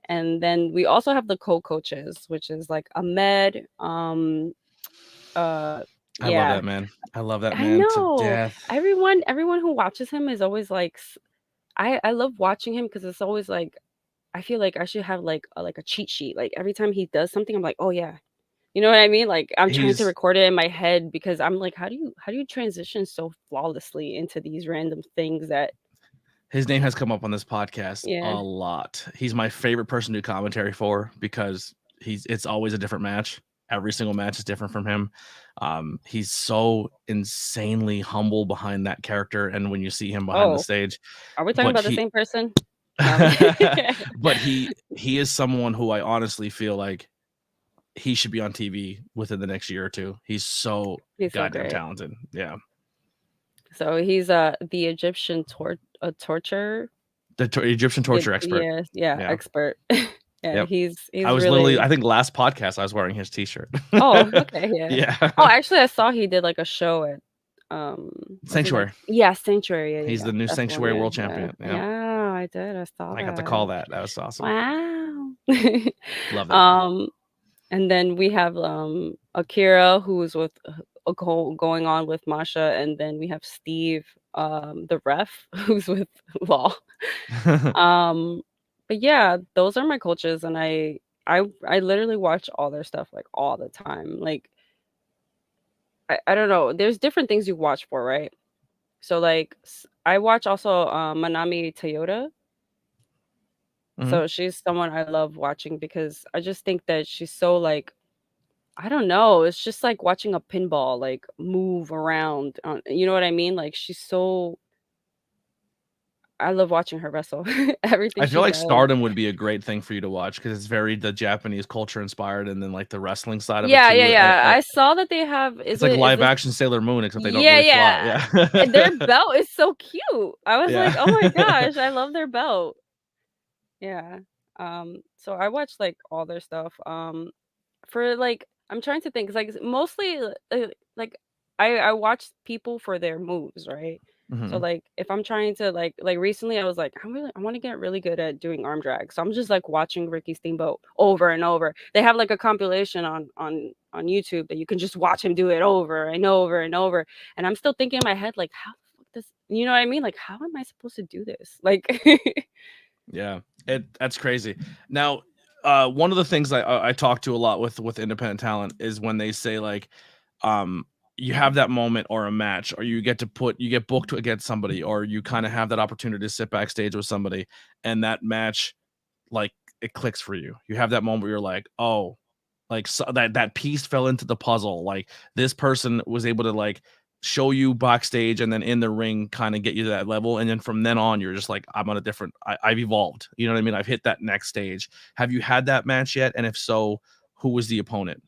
[SPEAKER 2] and then we also have the co-coaches, which is like Ahmed, uh,
[SPEAKER 1] I love
[SPEAKER 2] yeah.
[SPEAKER 1] that man. I love that
[SPEAKER 2] I
[SPEAKER 1] man to
[SPEAKER 2] know.
[SPEAKER 1] death.
[SPEAKER 2] Everyone who watches him is always like I love watching him because it's always like I feel like I should have like a cheat sheet. Like every time he does something, I'm like, oh yeah, you know what I mean? Like I'm trying to
[SPEAKER 1] He's
[SPEAKER 2] record it in my head because I'm like, how do you transition so flawlessly into these random things that
[SPEAKER 1] His name has come up on this podcast a
[SPEAKER 2] yeah.
[SPEAKER 1] lot. He's my favorite person to do commentary for because it's always a different match. Every single match is different from him. He's so insanely humble behind that character, and when you see him behind the
[SPEAKER 2] Oh,
[SPEAKER 1] stage,
[SPEAKER 2] are we talking
[SPEAKER 1] but
[SPEAKER 2] about the
[SPEAKER 1] he,
[SPEAKER 2] same person? No. I'm
[SPEAKER 1] but he is someone who I honestly feel like he should be on TV within the next year or two. He's so
[SPEAKER 2] He's so
[SPEAKER 1] goddamn
[SPEAKER 2] great.
[SPEAKER 1] talented. Yeah,
[SPEAKER 2] So he's the Egyptian torture.
[SPEAKER 1] the Egyptian
[SPEAKER 2] Yeah,
[SPEAKER 1] torture expert.
[SPEAKER 2] yeah, yeah,
[SPEAKER 1] Yeah.
[SPEAKER 2] expert. Yeah,
[SPEAKER 1] Yep. I
[SPEAKER 2] he's
[SPEAKER 1] was literally,
[SPEAKER 2] really
[SPEAKER 1] I think last podcast I was wearing his t-shirt.
[SPEAKER 2] oh, okay, yeah.
[SPEAKER 1] Yeah.
[SPEAKER 2] Oh, actually, I saw he did like a show at was it like
[SPEAKER 1] Sanctuary.
[SPEAKER 2] yeah, Sanctuary. Yeah, yeah,
[SPEAKER 1] He's
[SPEAKER 2] yeah.
[SPEAKER 1] the new
[SPEAKER 2] That's the one.
[SPEAKER 1] Sanctuary
[SPEAKER 2] Yeah,
[SPEAKER 1] world
[SPEAKER 2] yeah,
[SPEAKER 1] champion. Yeah.
[SPEAKER 2] yeah. I did. I saw
[SPEAKER 1] I got to call
[SPEAKER 2] that.
[SPEAKER 1] that. That was awesome.
[SPEAKER 2] Wow.
[SPEAKER 1] Love that man.
[SPEAKER 2] um, and then we have Akira, who's with going on with Masha, and then we have Steve, the ref, who's with Law. Um, but yeah, those are my coaches, and I literally watch all their stuff like all the time. Like I don't know. There's different things you watch for, right? So like I watch also Manami Toyota.
[SPEAKER 1] Mhm.
[SPEAKER 2] So she's someone I love watching because I just think that she's so like I don't know, it's just like watching a pinball like move around. You know what I mean? Like she's so I love watching her wrestle. Everything
[SPEAKER 1] I feel
[SPEAKER 2] she
[SPEAKER 1] like
[SPEAKER 2] does.
[SPEAKER 1] Stardom would be a great thing for you to watch because it's very the Japanese culture inspired, and then like the wrestling side of it
[SPEAKER 2] Yeah, yeah,
[SPEAKER 1] too.
[SPEAKER 2] yeah. I saw that they have
[SPEAKER 1] It's like
[SPEAKER 2] is
[SPEAKER 1] live
[SPEAKER 2] this
[SPEAKER 1] action Sailor Moon, except they don't
[SPEAKER 2] yeah,
[SPEAKER 1] really fly.
[SPEAKER 2] yeah. And their
[SPEAKER 1] Yeah.
[SPEAKER 2] belt is so cute. I was like,
[SPEAKER 1] Yeah.
[SPEAKER 2] "Oh my gosh, I love their belt." Yeah. So I watch like all their stuff. For like I'm trying to think 'cause like mostly like I watch people for their moves, right? So
[SPEAKER 1] Mhm.
[SPEAKER 2] like if I'm trying to like recently I was like I want to get really good at doing arm drag. So I'm just like watching Ricky Steamboat over and over. They have like a compilation on YouTube that you can just watch him do it over and over and over. And I'm still thinking in my head like how the fuck this you know what I mean? Like how am I supposed to do this? Like
[SPEAKER 1] Yeah, that's crazy. Now, one of the things I talk to a lot with independent talent is when they say like, um, you have that moment or a match, or you get booked against somebody, or you kind of have that opportunity to sit backstage with somebody, and that match like it clicks for you. You have that moment where you're like, oh, like so that piece fell into the puzzle. Like this person was able to like show you backstage and then in the ring kind of get you to that level. And then from then on, you're just like, I'm on a different, I've evolved. You know what I mean? I've hit that next stage. Have you had that match yet? And if so, who was the opponent?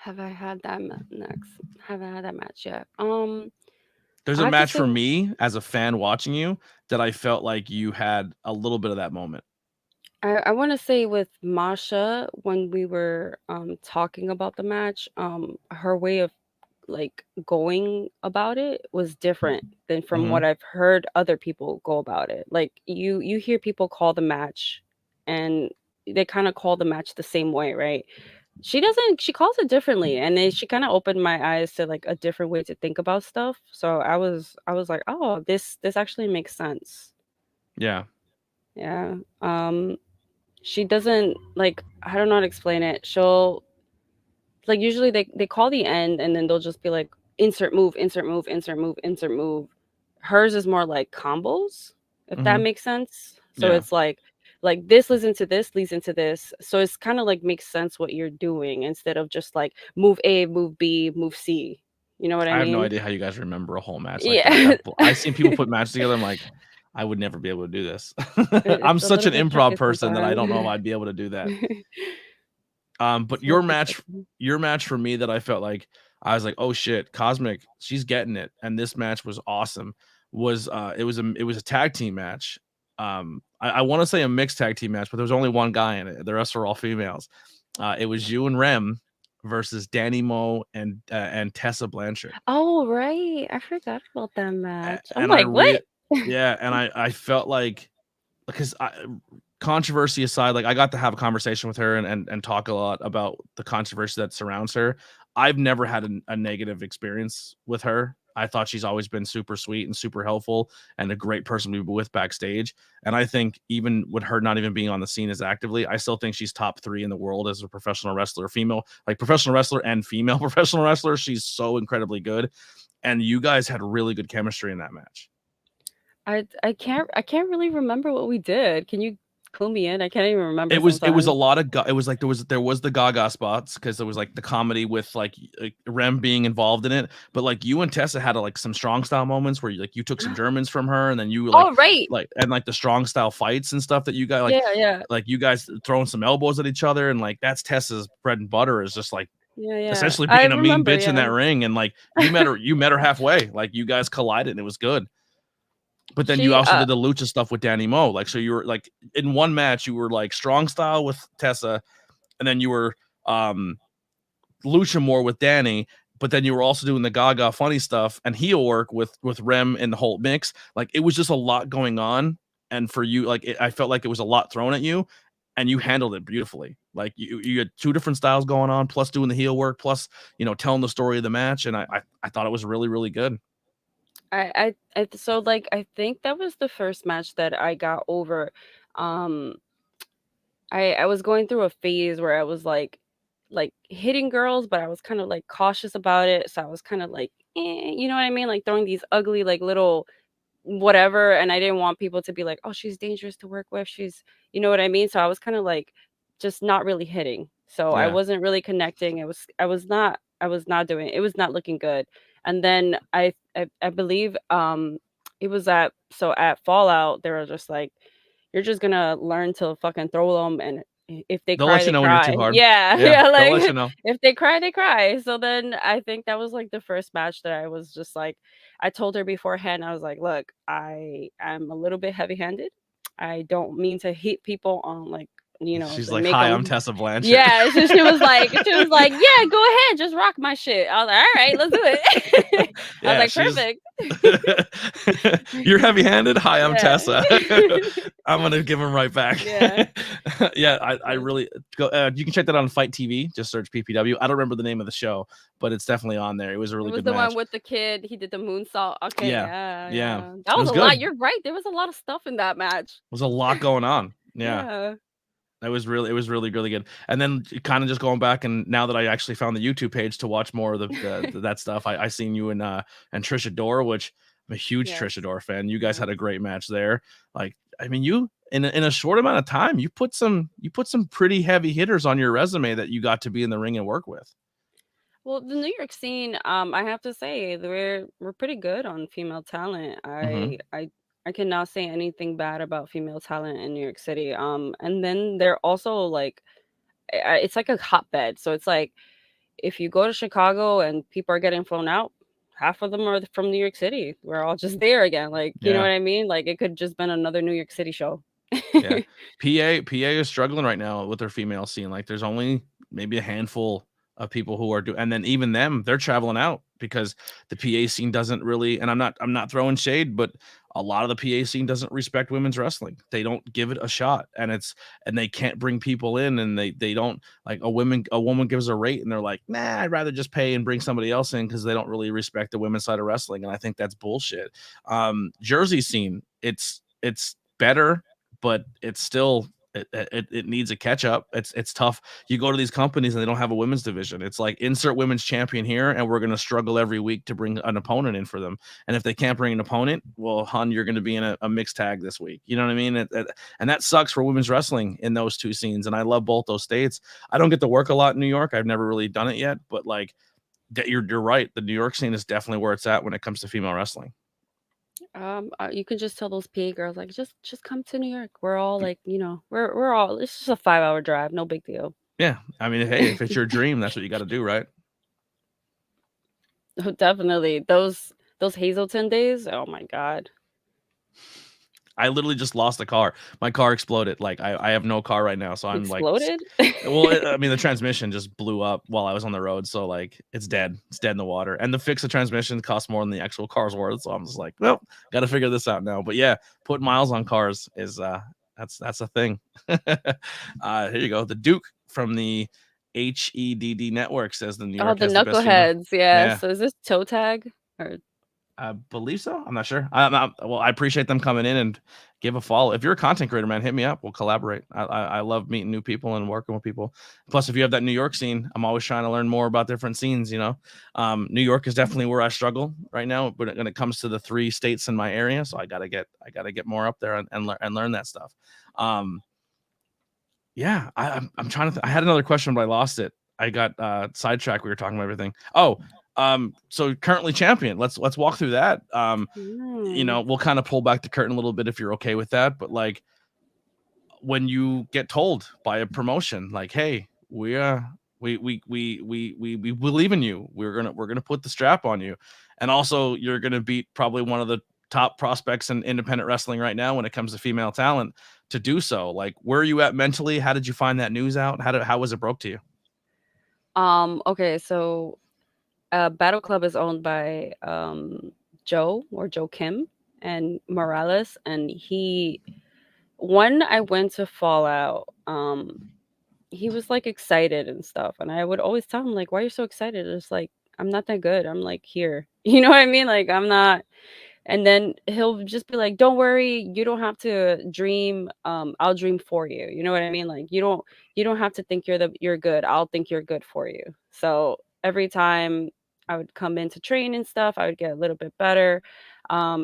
[SPEAKER 2] have I had that next? Haven't had that match yet.
[SPEAKER 1] There's
[SPEAKER 2] I
[SPEAKER 1] a
[SPEAKER 2] have to
[SPEAKER 1] match
[SPEAKER 2] say
[SPEAKER 1] for me as a fan watching you that I felt like you had a little bit of that moment.
[SPEAKER 2] I want to say with Masha when we were talking about the match, her way of like going about it was different than from
[SPEAKER 1] Mm-hmm.
[SPEAKER 2] what I've heard other people go about it. Like you hear people call the match and they kind of call the match the same way, right? She doesn't she calls it differently and then she kind of opened my eyes to like a different way to think about stuff. So I was like, "Oh, this actually makes sense."
[SPEAKER 1] Yeah.
[SPEAKER 2] Yeah. She doesn't like I don't know how to explain it. She'll like usually they call the end and then they'll just be like insert move, insert move, insert move, insert move. Hers is more like combos, if that
[SPEAKER 1] Mm-hmm.
[SPEAKER 2] makes sense. So
[SPEAKER 1] Yeah.
[SPEAKER 2] it's like this leads into this, leads into this. So it's kind of like makes sense what you're doing instead of just like move A, move B, move C. You know what I
[SPEAKER 1] I have no
[SPEAKER 2] mean?
[SPEAKER 1] idea how you guys remember a whole match like that.
[SPEAKER 2] Yeah.
[SPEAKER 1] I've seen people put matches together. I'm like, I would never be able to do this. I'm
[SPEAKER 2] It's a
[SPEAKER 1] such
[SPEAKER 2] little
[SPEAKER 1] an
[SPEAKER 2] bit
[SPEAKER 1] improv
[SPEAKER 2] tricky
[SPEAKER 1] person that I don't know if
[SPEAKER 2] sometimes.
[SPEAKER 1] I'd be able to do that. But
[SPEAKER 2] It's a little bit tricky.
[SPEAKER 1] your match for me that I felt like I was like, oh shit, Cosmic, she's getting it, and this match was awesome. Was it was a tag team match. I want to say a mixed tag team match, but there was only one guy in it. The rest were all females. It was you and Rem versus Danny Moe and Tessa Blanchard.
[SPEAKER 2] Oh, right. I forgot about that match. I'm
[SPEAKER 1] And I
[SPEAKER 2] like, "What?"
[SPEAKER 1] yeah, and I felt like because controversy aside, like I got to have a conversation with her and talk a lot about the controversy that surrounds her. I've never had a negative experience with her. I thought she's always been super sweet and super helpful and a great person to be with backstage. And I think even with her not even being on the scene as actively, I still think she's top 3 in the world as a professional wrestler, female, like professional wrestler and female professional wrestler. She's so incredibly good. And you guys had really good chemistry in that match.
[SPEAKER 2] I can't really remember what we did. Can you clue me in? I can't even remember
[SPEAKER 1] It was a
[SPEAKER 2] sometimes.
[SPEAKER 1] lot of it was like there was the Gaga spots because there was like the comedy with like Rem being involved in it, but like you and Tessa had like some strong style moments where you took some Germans from her and then you
[SPEAKER 2] Oh, right.
[SPEAKER 1] and like the strong style fights and stuff that you got
[SPEAKER 2] Yeah, yeah.
[SPEAKER 1] like you guys throwing some elbows at each other and like that's Tessa's bread and butter is just like
[SPEAKER 2] Yeah, yeah.
[SPEAKER 1] essentially
[SPEAKER 2] I
[SPEAKER 1] being a mean
[SPEAKER 2] remember,
[SPEAKER 1] bitch in
[SPEAKER 2] yeah.
[SPEAKER 1] that ring and like you met her halfway like you guys collided and it was good. But then you
[SPEAKER 2] She,
[SPEAKER 1] also did the lucha stuff with Danny Moe. Like, so you were like in one match, you were like strong style with Tessa, and then you were lucha more with Danny. But then you were also doing the Gaga funny stuff and heel work with Rem and the whole mix. Like, it was just a lot going on. And for you, like, I felt like it was a lot thrown at you, and you handled it beautifully. Like, you had 2 different styles going on, plus doing the heel work, plus telling the story of the match. And I thought it was really really good.
[SPEAKER 2] so like I think that was the first match that I got over. Um I was going through a phase where I was like hitting girls, but I was kind of like cautious about it. So I was kind of like you know what I mean? Like throwing these ugly, like little whatever. And I didn't want people to be like, oh, she's dangerous to work with. She's, you know what I mean? So I was kind of like just not really hitting. So I
[SPEAKER 1] Yeah.
[SPEAKER 2] wasn't really connecting. I was not doing it was not looking good. And then I believe it was at Fallout, they were just like, you're just gonna learn to fucking throw them, and if they
[SPEAKER 1] They'll
[SPEAKER 2] cry,
[SPEAKER 1] let you
[SPEAKER 2] they
[SPEAKER 1] know when you're
[SPEAKER 2] cry.
[SPEAKER 1] too hard.
[SPEAKER 2] Yeah,
[SPEAKER 1] Yeah,
[SPEAKER 2] yeah,
[SPEAKER 1] they'll let you
[SPEAKER 2] like
[SPEAKER 1] know.
[SPEAKER 2] if they cry, they cry. So then I think that was like the first match that I was just like, I told her beforehand, I was like, look, I am a little bit heavy handed. I don't mean to hit people on like,
[SPEAKER 1] She's
[SPEAKER 2] and
[SPEAKER 1] like,
[SPEAKER 2] make
[SPEAKER 1] "Hi, I'm
[SPEAKER 2] them.
[SPEAKER 1] Tessa Blanchard."
[SPEAKER 2] Yeah, so she was like, yeah, go ahead, just rock my shit. I was like, all right, let's do it. I was
[SPEAKER 1] Yeah,
[SPEAKER 2] like,
[SPEAKER 1] she's
[SPEAKER 2] perfect.
[SPEAKER 1] you're heavy-handed. Hi, I'm
[SPEAKER 2] Yeah.
[SPEAKER 1] Tessa. I'm gonna give him right back.
[SPEAKER 2] Yeah.
[SPEAKER 1] Yeah, I
[SPEAKER 2] Yeah.
[SPEAKER 1] really go. You can check that on Fight TV. Just search PPW. I don't remember the name of the show, but it's definitely on there. It was a
[SPEAKER 2] It
[SPEAKER 1] really
[SPEAKER 2] was
[SPEAKER 1] good
[SPEAKER 2] the one
[SPEAKER 1] match.
[SPEAKER 2] with the kid. He did the moonsault. Okay,
[SPEAKER 1] Yeah,
[SPEAKER 2] yeah,
[SPEAKER 1] yeah,
[SPEAKER 2] yeah. That
[SPEAKER 1] it
[SPEAKER 2] was
[SPEAKER 1] was
[SPEAKER 2] a
[SPEAKER 1] good.
[SPEAKER 2] lot. You're right. There was a lot of stuff in that match.
[SPEAKER 1] Was a lot going on. Yeah.
[SPEAKER 2] Yeah.
[SPEAKER 1] It was really, really good. And then kind of just going back, and now that I actually found the YouTube page to watch more of that stuff, I seen you and Trisha Dora, which I'm a huge
[SPEAKER 2] Yes.
[SPEAKER 1] Trisha Dora fan. You guys
[SPEAKER 2] Yeah.
[SPEAKER 1] had a great match there. Like, I mean, you in a short amount of time, you put some pretty heavy hitters on your resume that you got to be in the ring and work with.
[SPEAKER 2] Well, the New York scene, I have to say, we're pretty good on female talent.
[SPEAKER 1] Mm-hmm.
[SPEAKER 2] I cannot say anything bad about female talent in New York City. And then they're also like, it's like a hotbed. So it's like, if you go to Chicago and people are getting flown out, half of them are from New York City. We're all just there again. Like, you know
[SPEAKER 1] Yeah.
[SPEAKER 2] what I mean? Like, it could just been another New York City show.
[SPEAKER 1] Yeah. PA is struggling right now with their female scene. Like there's only maybe a handful of people who are doing, and then even them, they're traveling out because the PA scene doesn't really, and I'm not throwing shade, but a lot of the PA scene doesn't respect women's wrestling. They don't give it a shot, and they can't bring people in, and they don't, like, a woman gives a rate and they're like, nah, I'd rather just pay and bring somebody else in, because they don't really respect the women's side of wrestling. And I think that's bullshit. Jersey scene, it's better, but it's still, it needs a catch up. It's tough. You go to these companies and they don't have a women's division. It's like, insert women's champion here, and we're going to struggle every week to bring an opponent in for them. And if they can't bring an opponent, well, hun, you're going to be in a mixed tag this week. You know what I mean? And that sucks for women's wrestling in those two scenes. And I love both those states. I don't get to work a lot in New York. I've never really done it yet, but like, you're right. The New York scene is definitely where it's at when it comes to female wrestling.
[SPEAKER 2] You can just tell those PA girls, like, just come to New York. We're all like, we're all. It's just a 5-hour drive, no big deal.
[SPEAKER 1] Yeah, I mean, hey, if it's your dream, that's what you got to do, right?
[SPEAKER 2] Definitely those Hazelton days. Oh my god.
[SPEAKER 1] I literally just lost a car. My car exploded. Like, I have no car right now, so I'm like,
[SPEAKER 2] Exploded.
[SPEAKER 1] well, I mean, the transmission just blew up while I was on the road, so like, it's dead. It's dead in the water. And to fix the transmission costs more than the actual car's worth. So I'm just like, well, got to figure this out now. But yeah, putting miles on cars is that's a thing. Here you go. The Duke from the HEDD network says the New
[SPEAKER 2] Oh,
[SPEAKER 1] York
[SPEAKER 2] the
[SPEAKER 1] has the best female.
[SPEAKER 2] knuckleheads. Yeah.
[SPEAKER 1] Yeah.
[SPEAKER 2] So is this toe tag or?
[SPEAKER 1] I believe so. I'm not sure. Well, I appreciate them coming in and give a follow. If you're a content creator, man, hit me up. We'll collaborate. I love meeting new people and working with people. Plus, if you have that New York scene, I'm always trying to learn more about different scenes. New York is definitely where I struggle right now, but when it comes to the 3 states in my area, so I gotta get more up there and learn that stuff. Yeah, I'm trying to. I had another question, but I lost it. I got sidetracked. We were talking about everything. Oh, so currently champion. Let's walk through that. We'll kind of pull back the curtain a little bit if you're okay with that. But like, when you get told by a promotion, like, hey, we believe in you. We're gonna put the strap on you, and also you're gonna beat probably one of the top prospects in independent wrestling right now when it comes to female talent, to do so. Like, where are you at mentally? How did you find that news out? How was it broke to you?
[SPEAKER 2] Okay, so Battle Club is owned by Joe Kim and Morales, and when I went to Fallout, he was like excited and stuff, and I would always tell him like, "Why are you so excited?" It's like, I'm not that good. I'm like, here, you know what I mean? Like, I'm not. And then he'll just be like, "Don't worry, you don't have to dream. I'll dream for you." You know what I mean? Like, you don't have to think you're good. I'll think you're good for you. So every time I would come in to train and stuff, I would get a little bit better.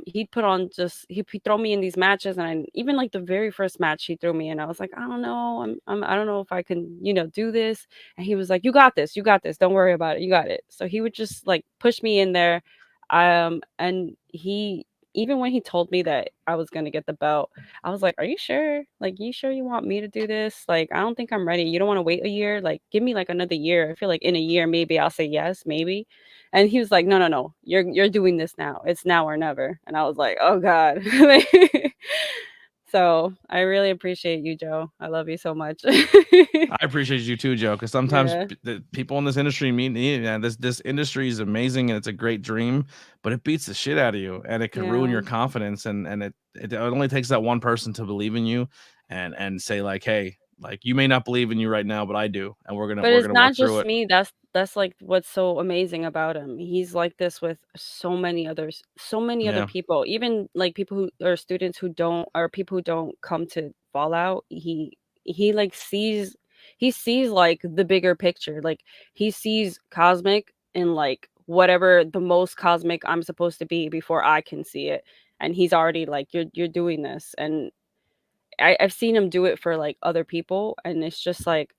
[SPEAKER 2] He'd put on just he'd throw me in these matches, and even like the very first match he threw me in, I was like, I don't know, I don't know if I can, do this. And he was like, you got this, don't worry about it, you got it. So he would just like push me in there, and he even when he told me that I was gonna get the belt, I was like, "Are you sure? Like, you sure you want me to do this? Like, I don't think I'm ready. You don't want to wait a year? Like, give me like another year. I feel like in a year maybe I'll say yes, maybe." And he was like, "No, no, no. You're doing this now. It's now or never." And I was like, "Oh God." So I really appreciate you, Joe. I love you so much.
[SPEAKER 1] I appreciate you too, Joe, because sometimes
[SPEAKER 2] Yeah,
[SPEAKER 1] the people in this industry mean, yeah, this industry is amazing and it's a great dream, but it beats the shit out of you and it can ruin
[SPEAKER 2] yeah.
[SPEAKER 1] your confidence. And it only takes that one person to believe in you and say like, hey, like you may not believe in you right now, but I do, and we're gonna
[SPEAKER 2] But
[SPEAKER 1] we're
[SPEAKER 2] it's
[SPEAKER 1] gonna
[SPEAKER 2] not
[SPEAKER 1] work through
[SPEAKER 2] just
[SPEAKER 1] it.
[SPEAKER 2] me, that's, like, what's so amazing about him. He's like this with so many other
[SPEAKER 1] Yeah,
[SPEAKER 2] people, even, like, people who or students who don't or people who don't come to Fallout. He, like, he sees, like, the bigger picture, like, he sees cosmic in, like, whatever the most cosmic I'm supposed to be before I can see it, and he's already like, "You're doing this," and I've seen him do it for, like, other people, and it's just like,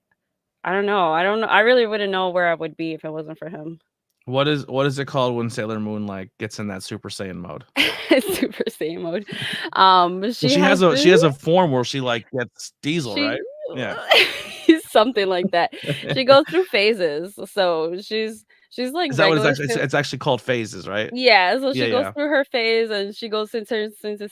[SPEAKER 2] I don't know. I really wouldn't know where I would be if it wasn't for him.
[SPEAKER 1] what is it called when Sailor Moon like gets in that Super Saiyan mode?
[SPEAKER 2] Super Saiyan mode.
[SPEAKER 1] Well,
[SPEAKER 2] She has
[SPEAKER 1] she has
[SPEAKER 2] this
[SPEAKER 1] a form where she like gets Diesel,
[SPEAKER 2] she
[SPEAKER 1] right? Yeah.
[SPEAKER 2] something like that. She goes through phases. So she's like
[SPEAKER 1] Is that what it's
[SPEAKER 2] regular.
[SPEAKER 1] actually? It's actually called phases, right?
[SPEAKER 2] Yeah, so
[SPEAKER 1] Yeah,
[SPEAKER 2] she goes
[SPEAKER 1] yeah.
[SPEAKER 2] through her phase, and she goes and turns into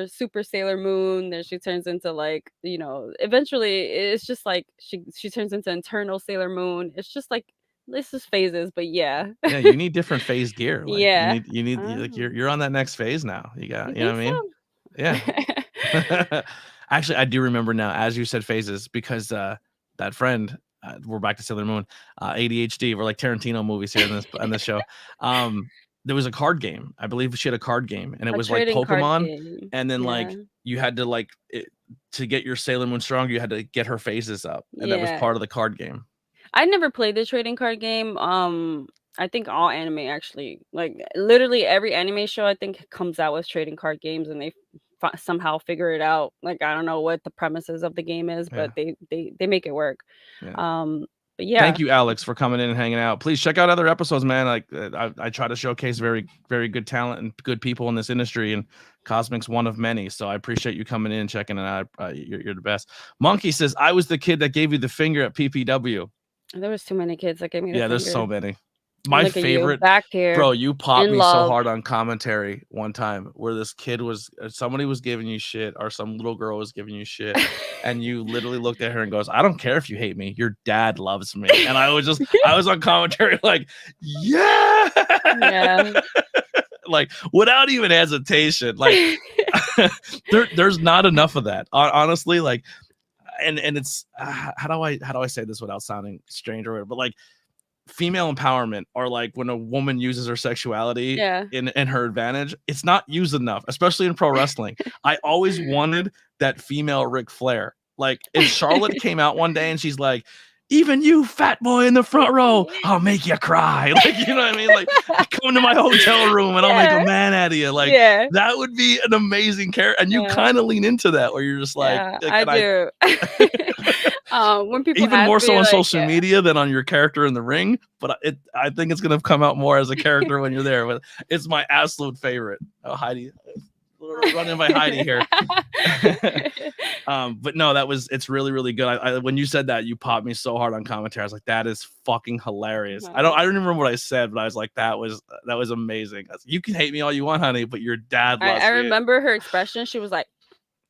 [SPEAKER 2] Super Sailor Moon, then she turns into like, eventually it's just like she turns into Internal Sailor Moon. It's just like this is phases, but yeah.
[SPEAKER 1] Yeah, you need different phase gear. Like
[SPEAKER 2] Yeah.
[SPEAKER 1] like
[SPEAKER 2] Oh,
[SPEAKER 1] you're on that next phase now.
[SPEAKER 2] you
[SPEAKER 1] You know
[SPEAKER 2] think
[SPEAKER 1] what I mean?
[SPEAKER 2] so?
[SPEAKER 1] Yeah. Actually, I do remember now as you said phases because that friend, we're back to Sailor Moon, ADHD. We're like Tarantino movies here in this show. Um, there was a card game. I believe she had a card game, and it
[SPEAKER 2] A
[SPEAKER 1] was like
[SPEAKER 2] trading card
[SPEAKER 1] Pokemon.
[SPEAKER 2] game.
[SPEAKER 1] And then
[SPEAKER 2] Yeah.
[SPEAKER 1] like you had to to get your Sailor Moon stronger, you had to get her phases up, and that was
[SPEAKER 2] Yeah.
[SPEAKER 1] part of the card game.
[SPEAKER 2] I never played the trading card game. I think all anime actually, like literally every anime show I think comes out with trading card games, and they somehow figure it out. Like I don't know what the premises of the game is,
[SPEAKER 1] Yeah,
[SPEAKER 2] but they make it work.
[SPEAKER 1] yeah.
[SPEAKER 2] But yeah.
[SPEAKER 1] Thank you, Alex, for coming in and hanging out. Please check out other episodes, man. Like I try to showcase very, very good talent and good people in this industry, and Cosmic's one of many. So I appreciate you coming in and checking it out. You're the best. Monkey says, I was the kid that gave you the finger at PPW.
[SPEAKER 2] There was too many kids that gave me the
[SPEAKER 1] Yeah, there's
[SPEAKER 2] finger.
[SPEAKER 1] so many.
[SPEAKER 2] And
[SPEAKER 1] My
[SPEAKER 2] look at you,
[SPEAKER 1] favorite,
[SPEAKER 2] back here
[SPEAKER 1] bro, you popped
[SPEAKER 2] in
[SPEAKER 1] me so
[SPEAKER 2] love.
[SPEAKER 1] hard on commentary one time where this kid was, somebody was giving you shit or some little girl was giving you shit. And you literally looked at her and goes, I don't care if you hate me. Your dad loves me. And I was on commentary like, yeah.
[SPEAKER 2] Yeah.
[SPEAKER 1] Like without even hesitation. Like there's not enough of that. Honestly, like, and it's how do I say this without sounding strange or whatever, but like female empowerment or like when a woman uses her sexuality
[SPEAKER 2] Yeah.
[SPEAKER 1] in her advantage, it's not used enough, especially in pro wrestling. I always wanted that female Ric Flair. Like if Charlotte came out one day and she's like, even you fat boy in the front row, I'll make you cry. Like, you know what I mean? Like come to my hotel room and I'll make a
[SPEAKER 2] Yeah.
[SPEAKER 1] man out of you. Like
[SPEAKER 2] Yeah.
[SPEAKER 1] that would be an amazing character. And you
[SPEAKER 2] Yeah.
[SPEAKER 1] kind of lean into that where you're just like,
[SPEAKER 2] Yeah, I
[SPEAKER 1] and I
[SPEAKER 2] do. When people
[SPEAKER 1] even
[SPEAKER 2] ask
[SPEAKER 1] more so
[SPEAKER 2] me
[SPEAKER 1] on
[SPEAKER 2] like,
[SPEAKER 1] social media than on your character in the ring. But I think it's gonna come out more as a character when you're there. But it's my absolute favorite. Oh, Heidi, running by Heidi here. But no, it's really, really good. When you said that, you popped me so hard on commentary. I was like, that is fucking hilarious. I don't remember what I said, but I was like, that was amazing. I was, you can hate me all you want, honey, but your dad loves
[SPEAKER 2] I
[SPEAKER 1] me.
[SPEAKER 2] remember her expression. She was like,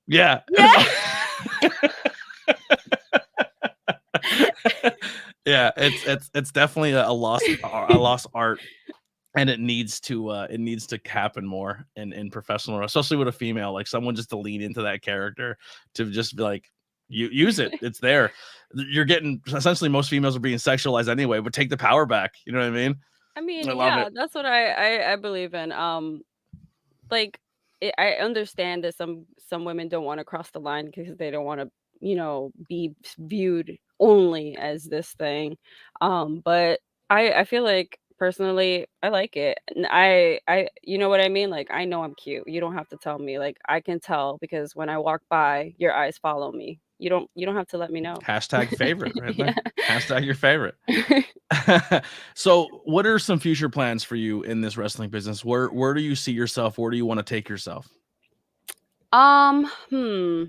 [SPEAKER 1] Yeah.
[SPEAKER 2] yeah.
[SPEAKER 1] Yeah, it's definitely a lost art, and it needs to happen more in professional, especially with a female, like someone just to lean into that character, to just be like, you use it, it's there. You're getting essentially most females are being sexualized anyway, but take the power back. You know what I mean?
[SPEAKER 2] I mean,
[SPEAKER 1] I love
[SPEAKER 2] yeah,
[SPEAKER 1] it.
[SPEAKER 2] that's what I believe in. Like I understand that some women don't want to cross the line because they don't want to, be viewed only as this thing. But I feel like personally, I like it. And I, you know what I mean? Like, I know I'm cute. You don't have to tell me. Like, I can tell because when I walk by, your eyes follow me. You don't have to let me know.
[SPEAKER 1] Hashtag favorite right
[SPEAKER 2] Yeah.
[SPEAKER 1] there. Hashtag your favorite. So what are some future plans for you in this wrestling business? Where do you see yourself? Where do you want to take yourself?
[SPEAKER 2] Hmm.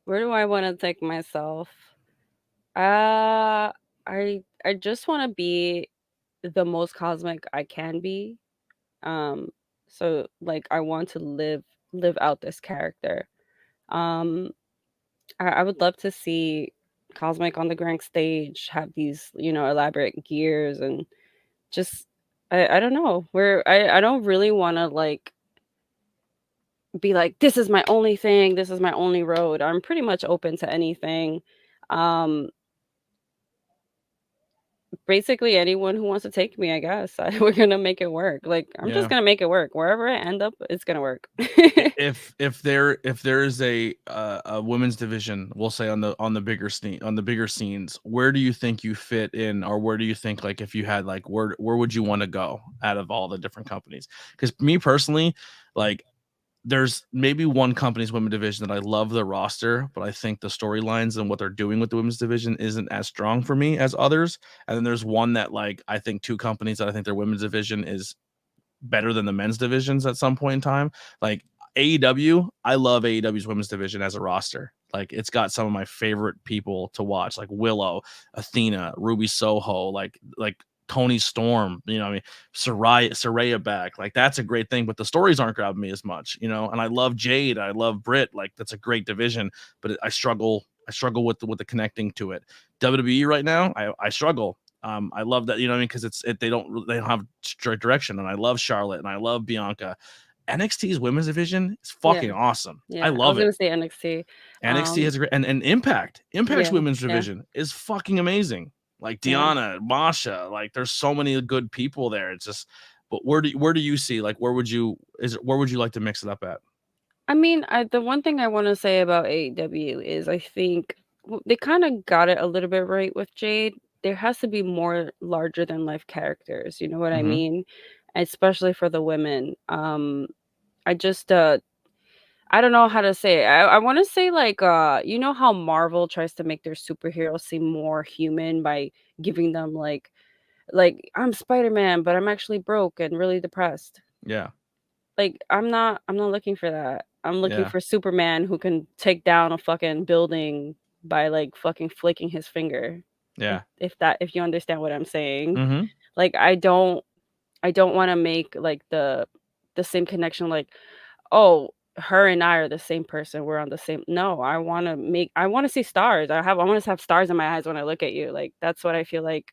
[SPEAKER 2] Where do I want to take myself? Uh, I just want to be the most cosmic I can be. Um, so like I want to live out this character. Um, I would love to see Cosmic on the grand stage have these, elaborate gears and just I don't know. Where I don't really want to like be like this is my only thing, this is my only road. I'm pretty much open to anything. Um Basically anyone who wants to take me, I guess. We're gonna make it work. Like I'm just
[SPEAKER 1] Yeah.
[SPEAKER 2] gonna make it work. Wherever I end up, it's gonna work.
[SPEAKER 1] If there is a women's division, we'll say on the bigger scenes, where do you think you fit in, or where do you think, like, if you had like where would you want to go out of all the different companies? Because me personally, like, there's maybe one company's women's division that I love the roster, but I think the storylines and what they're doing with the women's division isn't as strong for me as others. And then there's one that, like, I think two companies that I think their women's division is better than the men's divisions at some point in time. Like AEW, I love AEW's women's division as a roster. Like, it's got some of my favorite people to watch, like Willow, Athena, Ruby Soho, like Tony Storm, I mean, Saraya back. Like, that's a great thing, but the stories aren't grabbing me as much, and I love Jade, I love Britt. Like, that's a great division, but I struggle with the connecting to it. WWE right now, I struggle. I love that, what I mean, because they don't have straight direction, and I love Charlotte and I love Bianca. NXT's women's division is
[SPEAKER 2] Yeah.
[SPEAKER 1] fucking awesome. I
[SPEAKER 2] Yeah. I was
[SPEAKER 1] love it.
[SPEAKER 2] gonna say NXT.
[SPEAKER 1] NXT has a great, and Impact's
[SPEAKER 2] Yeah.
[SPEAKER 1] women's
[SPEAKER 2] Yeah.
[SPEAKER 1] division is fucking amazing. Like
[SPEAKER 2] Yeah.
[SPEAKER 1] Deanna, Masha, like there's so many good people there. It's just, but where do you see, like, where would you like to mix it up at?
[SPEAKER 2] I mean, the one thing I want to say about AEW is I think they kind of got it a little bit right with Jade. There has to be more larger than life characters. You know what I
[SPEAKER 1] Mm-hmm.
[SPEAKER 2] mean? Especially for the women. I just I don't know how to say it. I want to say like you know how Marvel tries to make their superheroes seem more human by giving them like I'm Spider-Man, but I'm actually broke and really depressed.
[SPEAKER 1] Yeah.
[SPEAKER 2] Like I'm not looking for that. I'm looking
[SPEAKER 1] Yeah.
[SPEAKER 2] for Superman who can take down a fucking building by like fucking flicking his finger.
[SPEAKER 1] Yeah.
[SPEAKER 2] If you understand what I'm saying.
[SPEAKER 1] Mm-hmm.
[SPEAKER 2] Like I don't want to make like the same connection like, oh, her and I are the same person. We're on the same. No, I want to see stars. I want to have stars in my eyes when I look at you. Like that's what I feel like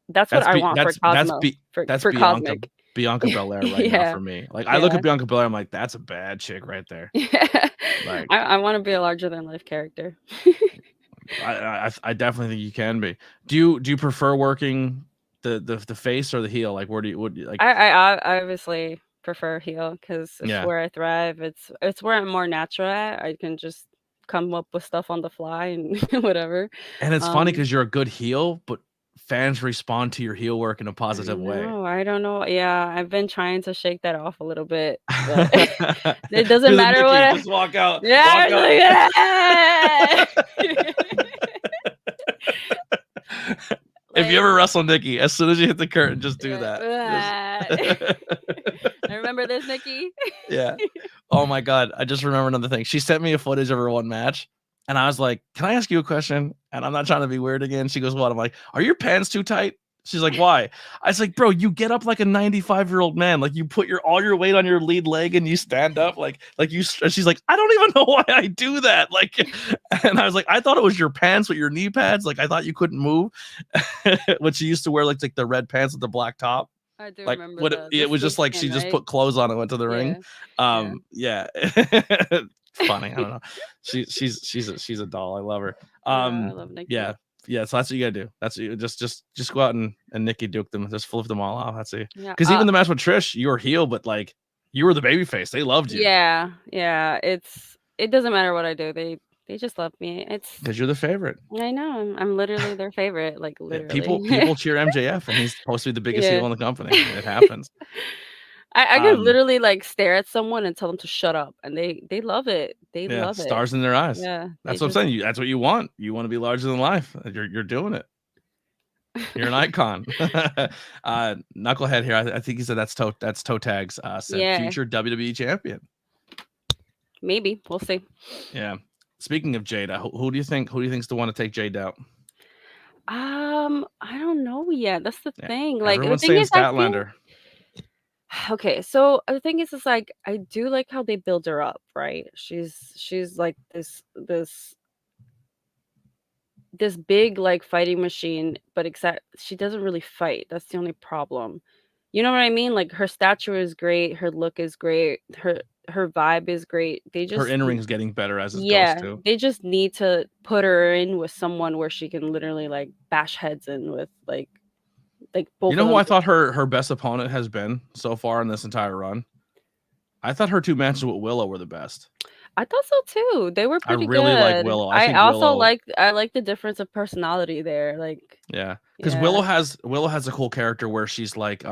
[SPEAKER 2] that's what I want for Cosmo.
[SPEAKER 1] That's
[SPEAKER 2] For Cosmic.
[SPEAKER 1] Bianca Belair right now for me. Like, I look at Bianca Belair, I'm like, that's a bad chick right there.
[SPEAKER 2] Yeah.
[SPEAKER 1] Like,
[SPEAKER 2] I want to be a larger than life character.
[SPEAKER 1] I definitely think you can be. Do you prefer working the face or the heel? Like, would you like?
[SPEAKER 2] I obviously prefer heel because it's
[SPEAKER 1] Yeah.
[SPEAKER 2] where I thrive. It's where I'm more natural at. I can just come up with stuff on the fly and whatever.
[SPEAKER 1] And it's funny because you're a good heel, but fans respond to your heel work in a positive way.
[SPEAKER 2] I don't know. Yeah, I've been trying to shake that off a little bit, but it doesn't matter what.
[SPEAKER 1] Just walk out.
[SPEAKER 2] Yeah.
[SPEAKER 1] If you ever wrestle Nikki, as soon as you hit the curtain, just do that.
[SPEAKER 2] I remember this, Nikki.
[SPEAKER 1] Yeah. Oh my God. I just remember another thing. She sent me a footage of her one match, and I was like, "Can I ask you a question?" And I'm not trying to be weird again. She goes, "What?" I'm like, "Are your pants too tight?" She's like, "Why?" I was like, "Bro, you get up like a 95-year-old man. Like, you put all your weight on your lead leg and you stand up like you." She's like, "I don't even know why I do that." Like, and I was like, "I thought it was your pants with your knee pads. Like, I thought you couldn't move." When she used to wear like the red pants with the black top.
[SPEAKER 2] I do
[SPEAKER 1] Like,
[SPEAKER 2] remember that.
[SPEAKER 1] it was just like she just put clothes on and went to the ring. Yeah. Funny. I don't know. She's a doll. I love her.
[SPEAKER 2] I love Nikki.
[SPEAKER 1] Yeah. So that's what you gotta do. That's just go out and Nikki Duke them. Just flip them all off. That's it.
[SPEAKER 2] Yeah.
[SPEAKER 1] Because even the match with Trish, you were heel, but like you were the baby face. They loved you.
[SPEAKER 2] Yeah. It doesn't matter what I do. They just love me. It's
[SPEAKER 1] because you're the favorite.
[SPEAKER 2] I know. I'm literally their favorite, like
[SPEAKER 1] Yeah,
[SPEAKER 2] literally.
[SPEAKER 1] people cheer MJF, and he's supposed to be the biggest
[SPEAKER 2] Yeah.
[SPEAKER 1] heel in the company. It happens.
[SPEAKER 2] I could
[SPEAKER 1] Um,
[SPEAKER 2] literally like stare at someone and tell them to shut up, and they love it. They
[SPEAKER 1] yeah,
[SPEAKER 2] love it.
[SPEAKER 1] stars in their eyes.
[SPEAKER 2] Yeah, they
[SPEAKER 1] That's what I'm
[SPEAKER 2] just
[SPEAKER 1] saying. That's what you want. You want to be larger than life. You're doing it. You're an icon. Knucklehead here. I think he said that's toe tags. Said
[SPEAKER 2] yeah,
[SPEAKER 1] future WWE champion.
[SPEAKER 2] maybe we'll see.
[SPEAKER 1] Yeah. Speaking of Jade, who do you think's the one to take Jade out?
[SPEAKER 2] I don't know yet. That's the
[SPEAKER 1] Yeah.
[SPEAKER 2] thing. Like the
[SPEAKER 1] Everyone's
[SPEAKER 2] thing
[SPEAKER 1] saying
[SPEAKER 2] is, I feel
[SPEAKER 1] Statlander.
[SPEAKER 2] okay. So the thing is like I do like how they build her up, right? She's like this big like fighting machine, but except she doesn't really fight. That's the only problem. You know what I mean? Like her stature is great, her look is great, her vibe is great. They
[SPEAKER 1] Her
[SPEAKER 2] just
[SPEAKER 1] in-ring's getting better as it goes
[SPEAKER 2] yeah,
[SPEAKER 1] too.
[SPEAKER 2] they just need to put her in with someone where she can literally like bash heads in with like both
[SPEAKER 1] You
[SPEAKER 2] of
[SPEAKER 1] know who
[SPEAKER 2] them.
[SPEAKER 1] I thought her best opponent has been so far in this entire run? I thought her 2 matches with Willow were the best.
[SPEAKER 2] I thought so too. They were
[SPEAKER 1] I
[SPEAKER 2] pretty
[SPEAKER 1] really like
[SPEAKER 2] good.
[SPEAKER 1] Willow. I
[SPEAKER 2] I
[SPEAKER 1] think
[SPEAKER 2] also
[SPEAKER 1] Willow,
[SPEAKER 2] like the difference of personality there. Like
[SPEAKER 1] yeah, because
[SPEAKER 2] yeah.
[SPEAKER 1] Willow has a cool character where she's like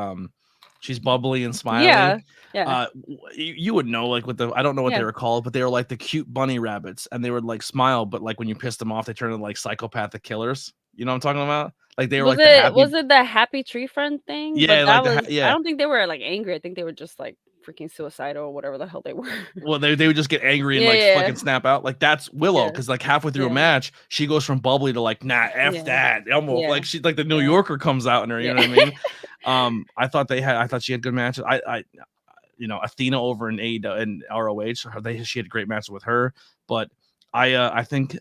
[SPEAKER 1] she's bubbly and
[SPEAKER 2] Yeah.
[SPEAKER 1] smiley.
[SPEAKER 2] Yeah.
[SPEAKER 1] You would know like with the I don't know what they
[SPEAKER 2] Yeah.
[SPEAKER 1] were called, but they were like the cute bunny rabbits, and they would like smile, but like when you pissed them off, they turned into like psychopathic killers. You know what I'm talking about? Like they were like the happy,
[SPEAKER 2] Was it the happy tree friend thing? But
[SPEAKER 1] yeah, like
[SPEAKER 2] that
[SPEAKER 1] the
[SPEAKER 2] was I
[SPEAKER 1] yeah.
[SPEAKER 2] don't think they were like angry. I think they were just like freaking suicidal or whatever the hell they were.
[SPEAKER 1] Well, they would just get angry and
[SPEAKER 2] Yeah,
[SPEAKER 1] like
[SPEAKER 2] yeah.
[SPEAKER 1] fucking snap out. Like that's Willow,
[SPEAKER 2] Yeah.
[SPEAKER 1] because like halfway through a
[SPEAKER 2] Yeah.
[SPEAKER 1] match, she goes from bubbly to like nah, f
[SPEAKER 2] Yeah.
[SPEAKER 1] that, almost
[SPEAKER 2] Yeah.
[SPEAKER 1] like she's like the New
[SPEAKER 2] Yeah.
[SPEAKER 1] Yorker comes out in her. You
[SPEAKER 2] Yeah.
[SPEAKER 1] know what I mean? I thought she had good matches. Athena over in AEW and ROH, she had great matches with her. But I think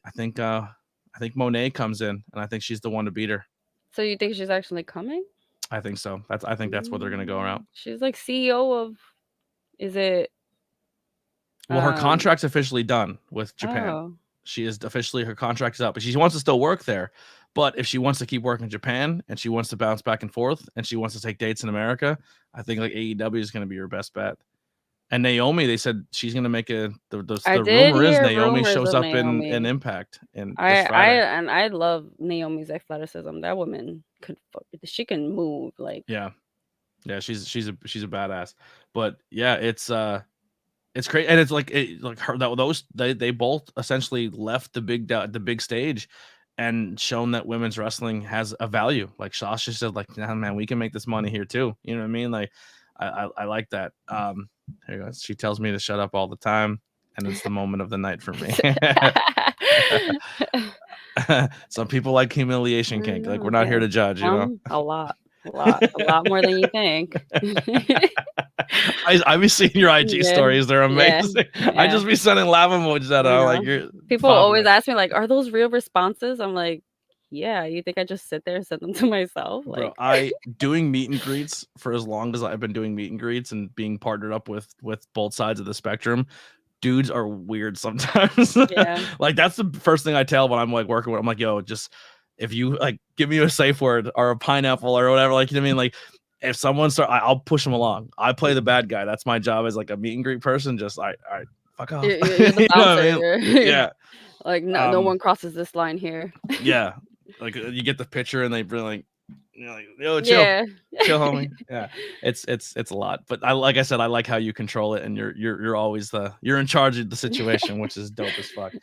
[SPEAKER 1] Monet comes in, and I think she's the one to beat her.
[SPEAKER 2] So you think she's actually coming?
[SPEAKER 1] I think so. I think that's what they're gonna go around.
[SPEAKER 2] She's like CEO of is it
[SPEAKER 1] Well, her contract's officially done with Japan.
[SPEAKER 2] oh.
[SPEAKER 1] She is officially, her contract is up, but she wants to still work there. But if she wants to keep working in Japan and she wants to bounce back and forth and she wants to take dates in America, I think like AEW is going to be her best bet. And Naomi, they said she's going to make the rumor is Naomi shows up in Impact and this Friday.
[SPEAKER 2] I love Naomi's athleticism. That woman she can move like
[SPEAKER 1] yeah, she's a badass. But yeah, it's great, and it's like they both essentially left the big stage and shown that women's wrestling has a value. Like Sasha said, like, nah, man, we can make this money here too. You know what I mean? Like, I like that. Here you go. She tells me to shut up all the time, and it's the moment of the night for me. Some people like humiliation kink. Like, we're not here to judge, you know.
[SPEAKER 2] A lot more than you think.
[SPEAKER 1] I be seeing your IG stories; they're amazing. Yeah. I just be sending laugh emojis at them. Like,
[SPEAKER 2] people always ask me, like, "Are those real responses?" I'm like, "Yeah." You think I just sit there and send them to myself? Like,
[SPEAKER 1] bro, doing meet and greets for as long as I've been doing meet and greets and being partnered up with both sides of the spectrum. Dudes are weird sometimes. Yeah. Like that's the first thing I tell when I'm like working with. I'm like, yo, just if you like give me a safe word or a pineapple or whatever, like you know what I mean, like. If someone I'll push them along. I play the bad guy. That's my job as like a meet and greet person. Just all right, fuck off.
[SPEAKER 2] You're the bouncer. You know what I mean?
[SPEAKER 1] Yeah.
[SPEAKER 2] Like no one crosses this line here.
[SPEAKER 1] Yeah. Like you get the picture and they bring like, you know, like, yo, chill, chill, homie. Yeah. It's a lot. But like I said, I like how you control it and you're always you're in charge of the situation, which is dope as fuck.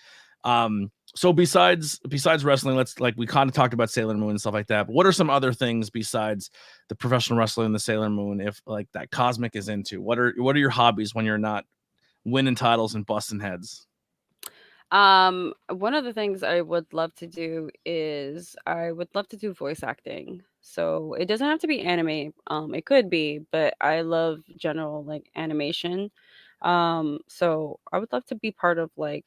[SPEAKER 1] So besides wrestling, we kind of talked about Sailor Moon and stuff like that. But what are some other things besides the professional wrestling and the Sailor Moon? If like that Cosmic is into, what are your hobbies when you're not winning titles and busting heads?
[SPEAKER 2] One of the things I would love to do is I would love to do voice acting. So it doesn't have to be anime. It could be, but I love general like animation. So I would love to be part of like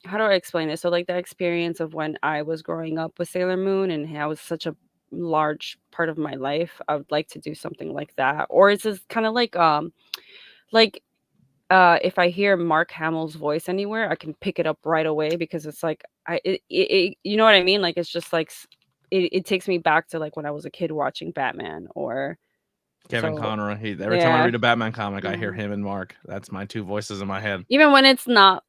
[SPEAKER 2] how do I explain it? So like the experience of when I was growing up with Sailor Moon and how it was such a large part of my life. I would like to do something like that. Or it's just kind of like if I hear Mark Hamill's voice anywhere, I can pick it up right away because it's like you know what I mean? Like it's just like it takes me back to like when I was a kid watching Batman or
[SPEAKER 1] Kevin
[SPEAKER 2] So
[SPEAKER 1] Conroy. Every time I
[SPEAKER 2] yeah.
[SPEAKER 1] read a Batman comic, I hear
[SPEAKER 2] Mhm.
[SPEAKER 1] him and Mark. That's my two voices in my head.
[SPEAKER 2] Even when it's not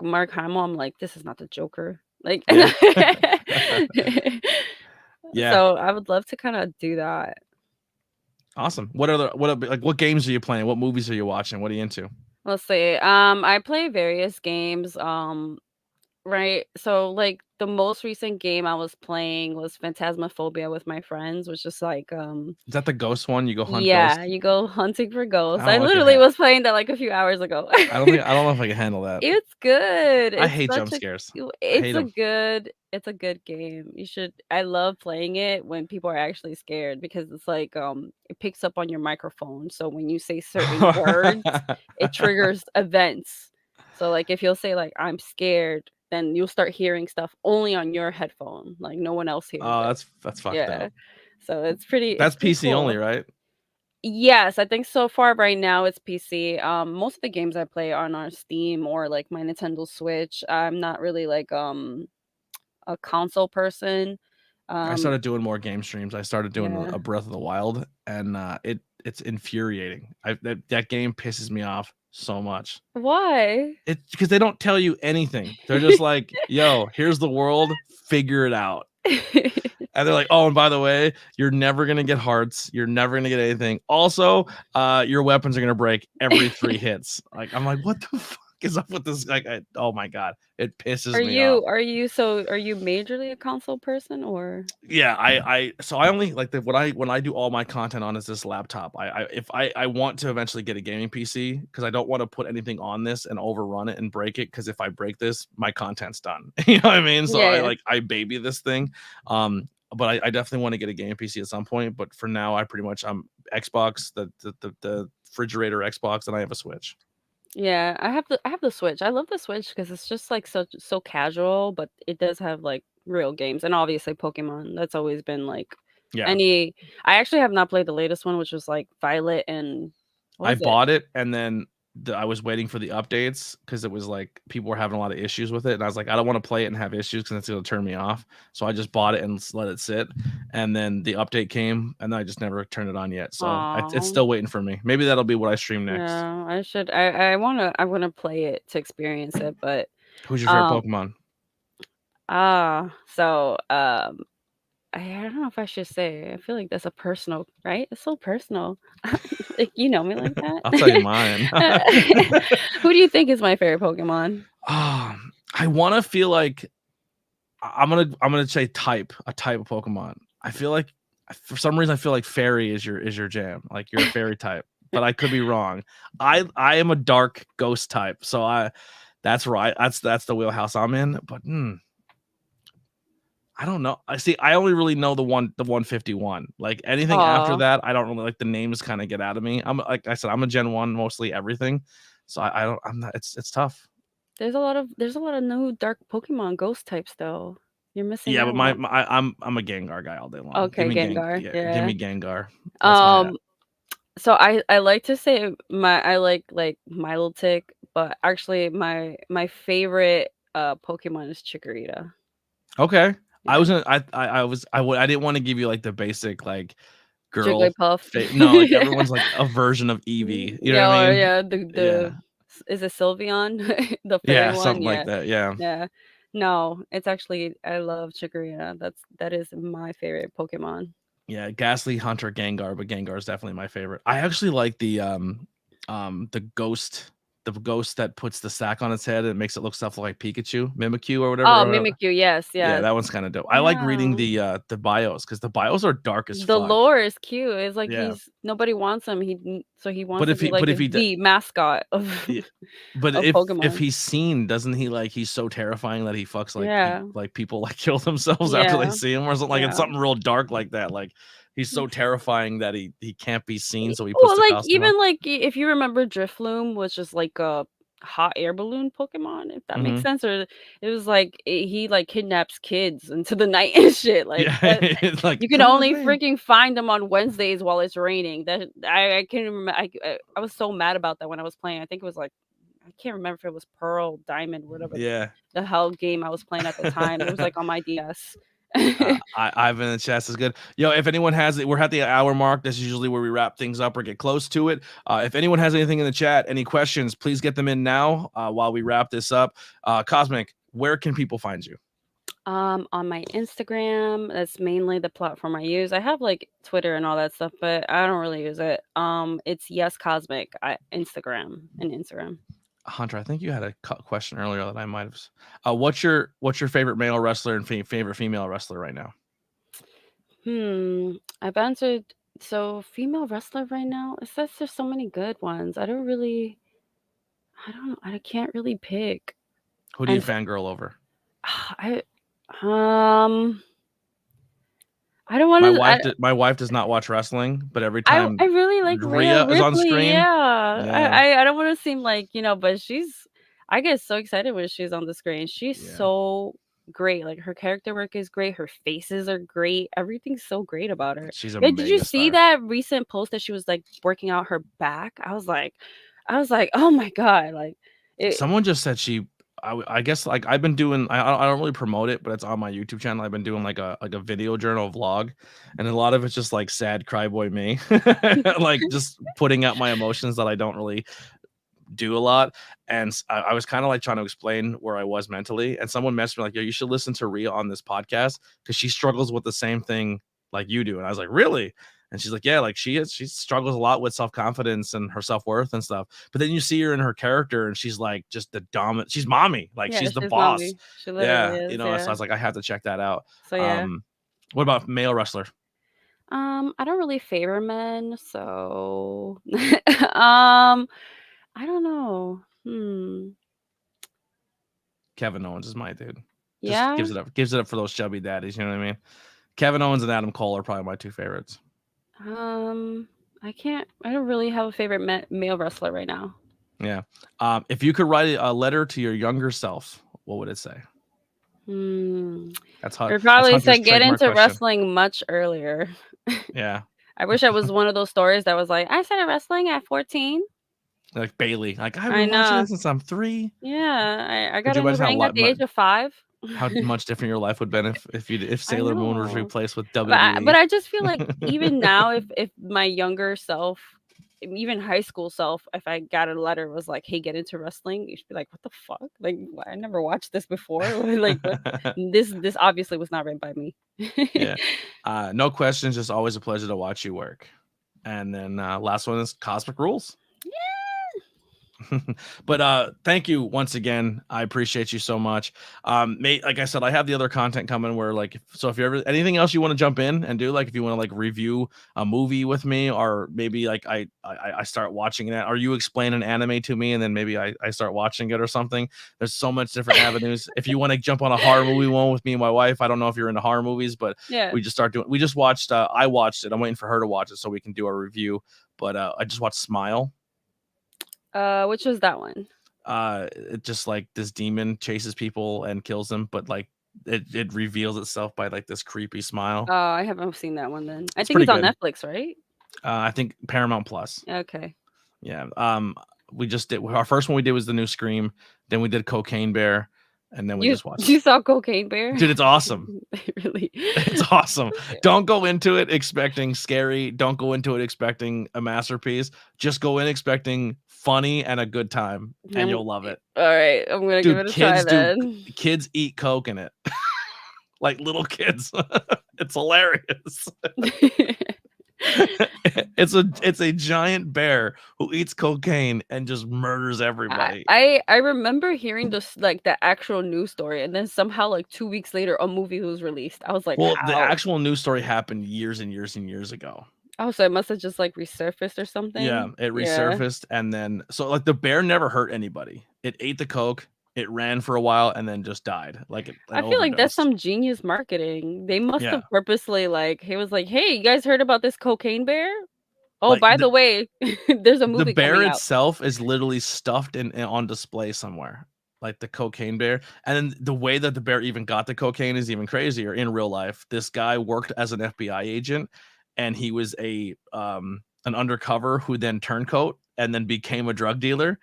[SPEAKER 2] Mark Hamill, I'm like, this is not the Joker. Like,
[SPEAKER 1] Yeah. Yeah.
[SPEAKER 2] so I would love to kind of do that.
[SPEAKER 1] Awesome. What games are you playing? What movies are you watching? What are you into?
[SPEAKER 2] Let's see. I play various games. Right. So like the most recent game I was playing was Phantasmaphobia with my friends, which is like
[SPEAKER 1] Is that the ghost one? You go hunt
[SPEAKER 2] yeah,
[SPEAKER 1] ghosts?
[SPEAKER 2] you go hunting for
[SPEAKER 1] I
[SPEAKER 2] ghosts. I
[SPEAKER 1] don't like it.
[SPEAKER 2] literally was playing that like a few hours ago.
[SPEAKER 1] I don't know if I can handle that.
[SPEAKER 2] It's good.
[SPEAKER 1] I hate jump scares. I hate them.
[SPEAKER 2] It's a good game. You should I love playing it when people are actually scared because it's like it picks up on your microphone. So when you say certain words, it triggers events. So like if you'll say like I'm scared, then you'll start hearing stuff only on your headphone. Like no one else hears
[SPEAKER 1] Oh,
[SPEAKER 2] it.
[SPEAKER 1] that's fucked
[SPEAKER 2] Yeah.
[SPEAKER 1] up.
[SPEAKER 2] So it's
[SPEAKER 1] That's
[SPEAKER 2] pretty
[SPEAKER 1] PC only,
[SPEAKER 2] cool.
[SPEAKER 1] right?
[SPEAKER 2] Yes, I think so far right now it's PC. Most of the games I play are on Steam or like my Nintendo Switch. I'm not really like a console person.
[SPEAKER 1] I
[SPEAKER 2] Um
[SPEAKER 1] started doing more game streams. I started doing
[SPEAKER 2] yeah.
[SPEAKER 1] a Breath of the Wild, and it's infuriating. That game pisses me off so much.
[SPEAKER 2] Why?
[SPEAKER 1] It's because they don't tell you anything. They're just like, "Yo, here's the world. Figure it out." And they're like, "Oh, and by the way, you're never gonna get hearts. You're never gonna get anything. Also, your weapons are gonna break every 3 hits." Like, I'm like, "What the fuck is up with this?" Like, oh my god, it pisses me off.
[SPEAKER 2] Are you majorly a console person or
[SPEAKER 1] Yeah, so I only like the when I do all my content on is this laptop. I want to eventually get a gaming PC because I don't want to put anything on this and overrun it and break it because if I break this, my content's done. You know what I mean? So
[SPEAKER 2] yeah, yeah.
[SPEAKER 1] I baby this thing. But I definitely want to get a gaming PC at some point. But for now, I pretty much I'm Xbox, the refrigerator Xbox, and I have a Switch.
[SPEAKER 2] Yeah, I have the Switch. I love the Switch because it's just like so casual, but it does have like real games and obviously Pokemon. That's always been like
[SPEAKER 1] Yeah.
[SPEAKER 2] any I actually have not played the latest one, which was like Violet and what
[SPEAKER 1] I
[SPEAKER 2] was it?
[SPEAKER 1] bought it and then I was waiting for the updates because it was like people were having a lot of issues with it, and I was like, I don't want to play it and have issues because it's going to turn me off. So I just bought it and let it sit, and then the update came, and I just never turned it on yet. So it's
[SPEAKER 2] Aw.
[SPEAKER 1] still waiting for me. Maybe that'll be what I stream next.
[SPEAKER 2] Yeah, I should I wanna play it to experience it, but
[SPEAKER 1] Who's your favorite
[SPEAKER 2] um
[SPEAKER 1] Pokemon?
[SPEAKER 2] so I don't know if I should say. I feel like that's a personal, right? It's so personal. Like you know me like
[SPEAKER 1] I'll tell you
[SPEAKER 2] that.
[SPEAKER 1] mine.
[SPEAKER 2] Who do you think is my favorite Pokemon?
[SPEAKER 1] I want to feel like I'm gonna say a type of Pokemon. I feel like for some reason I feel like fairy is your jam. Like you're a fairy type, but I could be wrong. I am a dark ghost type, so that's right. That's the wheelhouse I'm in. But I don't know. I only really know the 151. Like anything after
[SPEAKER 2] Oh,
[SPEAKER 1] that, I don't really like the names kind of get out of me. I'm like I said, I'm a Gen 1 mostly everything. So I don't I'm not it's tough.
[SPEAKER 2] there's a lot of new dark Pokemon ghost types though. You're missing
[SPEAKER 1] Yeah, but
[SPEAKER 2] out.
[SPEAKER 1] I'm a Gengar guy all day long.
[SPEAKER 2] Okay, Gengar.
[SPEAKER 1] Give
[SPEAKER 2] Yeah.
[SPEAKER 1] me Gengar. That's my
[SPEAKER 2] Um, so I like to say I like Milotic, but actually my favorite Pokemon is Chikorita.
[SPEAKER 1] okay. I
[SPEAKER 2] Yeah.
[SPEAKER 1] was gonna I didn't want to give you like the basic like girl
[SPEAKER 2] Jigglypuff.
[SPEAKER 1] no, like everyone's like a version of Eevee. You know what
[SPEAKER 2] Yeah,
[SPEAKER 1] I
[SPEAKER 2] or
[SPEAKER 1] mean?
[SPEAKER 2] yeah,
[SPEAKER 1] Yeah.
[SPEAKER 2] is it Sylveon? The fairy
[SPEAKER 1] Yeah,
[SPEAKER 2] one?
[SPEAKER 1] something like
[SPEAKER 2] Yeah.
[SPEAKER 1] that. Yeah.
[SPEAKER 2] Yeah. No, it's actually I love Chikorita. That is my favorite Pokemon.
[SPEAKER 1] Yeah, Ghastly, Hunter, Gengar, but Gengar is definitely my favorite. I actually like the ghost that puts the sack on its head and it makes it look stuff like Pikachu, Mimikyu or
[SPEAKER 2] Oh,
[SPEAKER 1] whatever.
[SPEAKER 2] Mimikyu, yes,
[SPEAKER 1] Yeah,
[SPEAKER 2] yes.
[SPEAKER 1] that one's kind of dope. I like reading
[SPEAKER 2] Yeah.
[SPEAKER 1] the bios because the bios are dark as
[SPEAKER 2] The
[SPEAKER 1] fuck.
[SPEAKER 2] lore is cute. It's like
[SPEAKER 1] Yeah,
[SPEAKER 2] nobody wants him. So he wants to be
[SPEAKER 1] but
[SPEAKER 2] like the mascot of
[SPEAKER 1] yeah, but
[SPEAKER 2] of
[SPEAKER 1] if
[SPEAKER 2] Pokemon.
[SPEAKER 1] he's seen, doesn't he like he's so terrifying that he fucks
[SPEAKER 2] Yeah.
[SPEAKER 1] like people like kill themselves after they
[SPEAKER 2] Yeah.
[SPEAKER 1] see him or something like it's
[SPEAKER 2] Yeah.
[SPEAKER 1] something real dark like that. Like he's so terrifying that he can't be seen, so he puts
[SPEAKER 2] Well,
[SPEAKER 1] the
[SPEAKER 2] like
[SPEAKER 1] costume on.
[SPEAKER 2] even like if you remember Drifloon was just like a hot air balloon Pokemon, if that makes
[SPEAKER 1] Hmm.
[SPEAKER 2] sense, or it was like he like kidnaps kids into the night and shit. Like
[SPEAKER 1] Yeah,
[SPEAKER 2] that,
[SPEAKER 1] it's like
[SPEAKER 2] you can
[SPEAKER 1] come with
[SPEAKER 2] only
[SPEAKER 1] me.
[SPEAKER 2] freaking find them on Wednesdays while it's raining. That I can't remember. I was so mad about that when I was playing. I think it was like I can't remember if it was Pearl, Diamond, whatever
[SPEAKER 1] Yeah.
[SPEAKER 2] the hell game I was playing at the time. It was like on my DS.
[SPEAKER 1] Ivan in the chest is good. Yo, if anyone has it, we're at the hour mark. This is usually where we wrap things up or get close to it. If anyone has anything in the chat, any questions, please get them in now while we wrap this up. Cosmic, where can people find you?
[SPEAKER 2] On my Instagram, that's mainly the platform I use. I have like Twitter and all that stuff, but I don't really use it. It's Yes Cosmic, Instagram.
[SPEAKER 1] Hunter, I think you had a question earlier that I might have. What's your favorite male wrestler and favorite female wrestler right now?
[SPEAKER 2] I've answered. So female wrestler right now, it says there's so many good ones. I don't know. I can't really pick.
[SPEAKER 1] Who do you
[SPEAKER 2] And
[SPEAKER 1] fangirl over?
[SPEAKER 2] I I don't want to.
[SPEAKER 1] My wife does not watch wrestling, but every
[SPEAKER 2] I
[SPEAKER 1] time
[SPEAKER 2] really like Rhea
[SPEAKER 1] Rhea is on
[SPEAKER 2] Ripley.
[SPEAKER 1] screen,
[SPEAKER 2] Yeah,
[SPEAKER 1] yeah,
[SPEAKER 2] I don't want to seem like but she's. I get so excited when she's on the screen. She's
[SPEAKER 1] Yeah.
[SPEAKER 2] so great. Like her character work is great. Her faces are great. Everything's so great about her.
[SPEAKER 1] she's a
[SPEAKER 2] Yeah, did you see
[SPEAKER 1] megastar.
[SPEAKER 2] that recent post that she was like working out her back? I was like, oh my god! Like,
[SPEAKER 1] Someone just said I guess like I've been doing. I don't really promote it, but it's on my YouTube channel. I've been doing like a video journal vlog, and a lot of it's just like sad cryboy me, like just putting out my emotions that I don't really do a lot. And I was kind of like trying to explain where I was mentally, and someone messaged me like, yo, you should listen to Rhea on this podcast because she struggles with the same thing like you do. And I was like, really? And she's like, yeah, like she struggles a lot with self-confidence and her self-worth and stuff. But then you see her in her character and she's like just the dominant, she's mommy, like
[SPEAKER 2] yeah,
[SPEAKER 1] she's the
[SPEAKER 2] she's
[SPEAKER 1] boss.
[SPEAKER 2] mommy. She literally is.
[SPEAKER 1] So I
[SPEAKER 2] Yeah.
[SPEAKER 1] was like, I have to check that out.
[SPEAKER 2] So yeah.
[SPEAKER 1] What about male wrestler?
[SPEAKER 2] I don't really favor men, so I don't know.
[SPEAKER 1] Kevin Owens is my dude. Just
[SPEAKER 2] Yeah.
[SPEAKER 1] gives it up for those chubby daddies. You know what I mean? Kevin Owens and Adam Cole are probably my two favorites.
[SPEAKER 2] I don't really have a favorite male wrestler right now.
[SPEAKER 1] Yeah. If you could write a letter to your younger self, what would it say?
[SPEAKER 2] That's hard. It probably said get into wrestling much earlier.
[SPEAKER 1] Yeah.
[SPEAKER 2] I wish I was one of those stories that was like, I started wrestling at 14.
[SPEAKER 1] Like Bailey. Like, I've been watching this since I'm 3.
[SPEAKER 2] Yeah. I got in the ring at the age of 5.
[SPEAKER 1] How much different your life would have been if Sailor Moon was replaced with WWE.
[SPEAKER 2] But I just feel like even now, if my younger self, even high school self, if I got a letter was like, hey, get into wrestling, you should be like, what the fuck? Like, I never watched this before. Like, this obviously was not written by me.
[SPEAKER 1] Yeah. No questions, just always a pleasure to watch you work. And then last one is Cosmic Rules.
[SPEAKER 2] Yeah.
[SPEAKER 1] But thank you once again. I appreciate you so much. Mate, like I said, I have the other content coming where like, so if you ever anything else you want to jump in and do, like if you want to like review a movie with me, or maybe like I start watching that, or you explain an anime to me and then maybe I start watching it or something. There's so much different avenues. If you want to jump on a horror movie one with me and my wife, I don't know if you're into horror movies, but
[SPEAKER 2] yeah,
[SPEAKER 1] we just watched I watched it. I'm waiting for her to watch it so we can do a review. But I just watched Smile.
[SPEAKER 2] Which was that one?
[SPEAKER 1] It just like this demon chases people and kills them, but like it reveals itself by like this creepy smile.
[SPEAKER 2] Oh, I haven't seen that one then. I think it's on Netflix, right?
[SPEAKER 1] I think Paramount Plus.
[SPEAKER 2] Okay.
[SPEAKER 1] Yeah. We just did our first one we did was the new Scream. Then we did Cocaine Bear. And then we just watched.
[SPEAKER 2] You saw Cocaine Bear?
[SPEAKER 1] Dude, it's awesome.
[SPEAKER 2] Really?
[SPEAKER 1] It's awesome. Don't go into it expecting scary. Don't go into it expecting a masterpiece. Just go in expecting funny and a good time, and you'll love it.
[SPEAKER 2] All right. I'm going to give it a try then.
[SPEAKER 1] Kids eat Coke in it. Like little kids. It's hilarious. It's a giant bear who eats cocaine and just murders everybody.
[SPEAKER 2] I remember hearing this like the actual news story, and then somehow like 2 weeks later a movie was released. I was like,
[SPEAKER 1] well, the actual news story happened years and years and years ago.
[SPEAKER 2] Oh, so it must have just like resurfaced or something.
[SPEAKER 1] Yeah, it resurfaced, and then so like the bear never hurt anybody. It ate the Coke. It ran for a while and then just died. Like
[SPEAKER 2] I feel like that's some genius marketing. They must have purposely like he was like, "Hey, you guys heard about this cocaine bear? Oh, like by the way, there's a movie."
[SPEAKER 1] The bear itself is literally stuffed on display somewhere, like the cocaine bear. And then the way that the bear even got the cocaine is even crazier. In real life, this guy worked as an FBI agent, and he was an undercover who then turncoat and then became a drug dealer.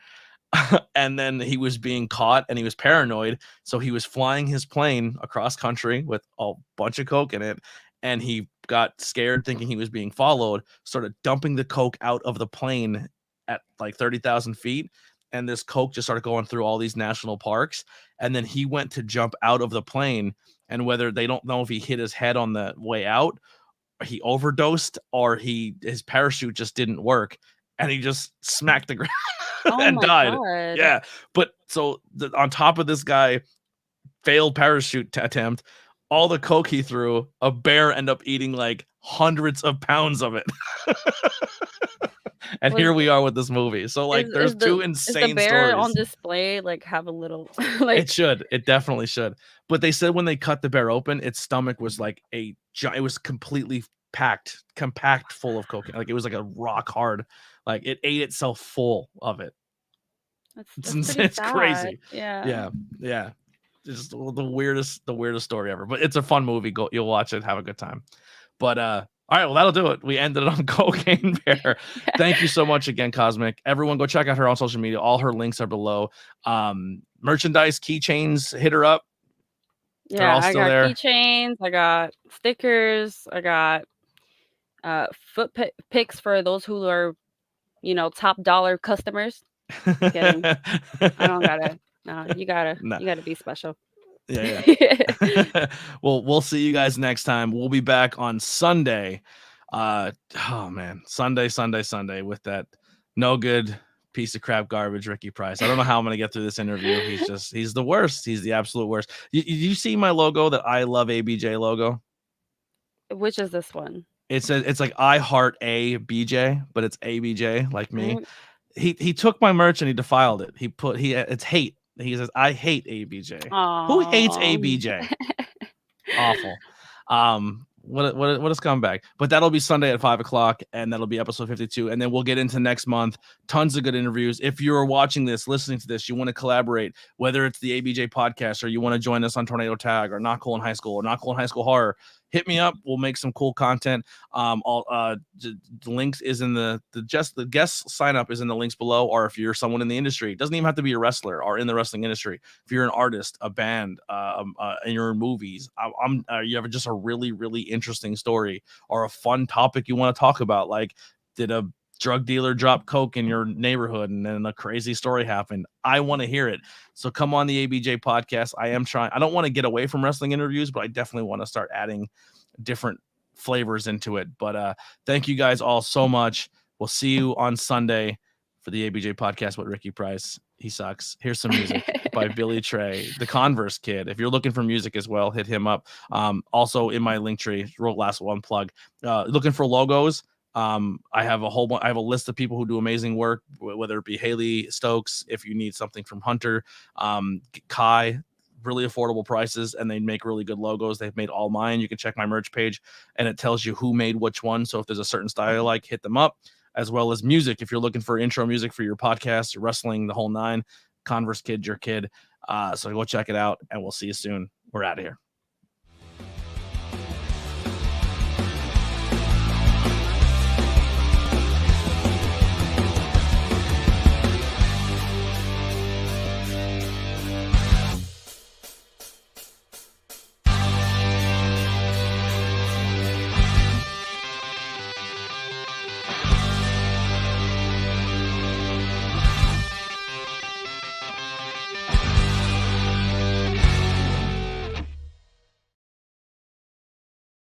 [SPEAKER 1] And then he was being caught and he was paranoid. So he was flying his plane across country with a bunch of coke in it. And he got scared thinking he was being followed, started dumping the coke out of the plane at like 30,000 feet. And this coke just started going through all these national parks. And then he went to jump out of the plane. And whether they don't know if he hit his head on the way out, he overdosed, or his parachute just didn't work. And he just smacked the ground and died.
[SPEAKER 2] God.
[SPEAKER 1] Yeah. But so on top of this guy failed parachute attempt, all the coke he threw, a bear ended up eating like hundreds of pounds of it. And here we are with this movie. So like there's two insane
[SPEAKER 2] is the bear
[SPEAKER 1] stories
[SPEAKER 2] on display, like have a little
[SPEAKER 1] it definitely should. But they said when they cut the bear open, its stomach was like it was completely compact full of cocaine. Like it was like a rock hard, like it ate itself full of it. It's crazy. Yeah. Just the weirdest story ever. But it's a fun movie. You'll watch it, have a good time. But all right, well, that'll do it. We ended it on Cocaine Bear. Thank you so much again, Cosmic. Everyone go check out her on social media. All her links are below. Merchandise, keychains, hit her up.
[SPEAKER 2] Yeah, I got keychains, I got stickers, I got foot pics for those who are, top dollar customers. Kidding. I don't gotta. No, you gotta be special.
[SPEAKER 1] Yeah. Well, we'll see you guys next time. We'll be back on Sunday. Oh man, Sunday with that no good piece of crap garbage Ricky Price. I don't know how I'm gonna get through this interview. He's the worst. He's the absolute worst. You see my logo, that I love ABJ logo?
[SPEAKER 2] Which is this one?
[SPEAKER 1] It's like I heart ABJ, but it's ABJ like me. He took my merch and he defiled it. It's hate. He says, I hate ABJ.
[SPEAKER 2] Aww.
[SPEAKER 1] Who hates ABJ? Awful. What a scumbag. But that'll be Sunday at 5:00, and that'll be episode 52. And then we'll get into next month. Tons of good interviews. If you're watching this, listening to this, you want to collaborate, whether it's the ABJ podcast or you want to join us on Tornado Tag or Not Cool in High School or Not Cool in High School Horror, hit me up. We'll make some cool content. The links is in the guest sign up is in the links below. Or if you're someone in the industry, it doesn't even have to be a wrestler or in the wrestling industry. If you're an artist, a band, and you're in movies, you have just a really, really interesting story or a fun topic you want to talk about, like did a drug dealer drop coke in your neighborhood and then a crazy story happened, I want to hear it. So come on the ABJ podcast. I don't want to get away from wrestling interviews, but I definitely want to start adding different flavors into it. But thank you guys all so much. We'll see you on Sunday for the ABJ podcast with Ricky Price. He sucks. Here's some music by Billy Trey, the Converse Kid. If you're looking for music as well, hit him up. Also in my link tree, last one plug. Looking for logos. I have a list of people who do amazing work, whether it be Haley Stokes, if you need something from Hunter, Kai, really affordable prices, and they make really good logos. They've made all mine. You can check my merch page and it tells you who made which one. So if there's a certain style you like, hit them up. As well as music. If you're looking for intro music for your podcast, your wrestling, the whole nine, Converse Kid, your kid. So go check it out and we'll see you soon. We're out of here.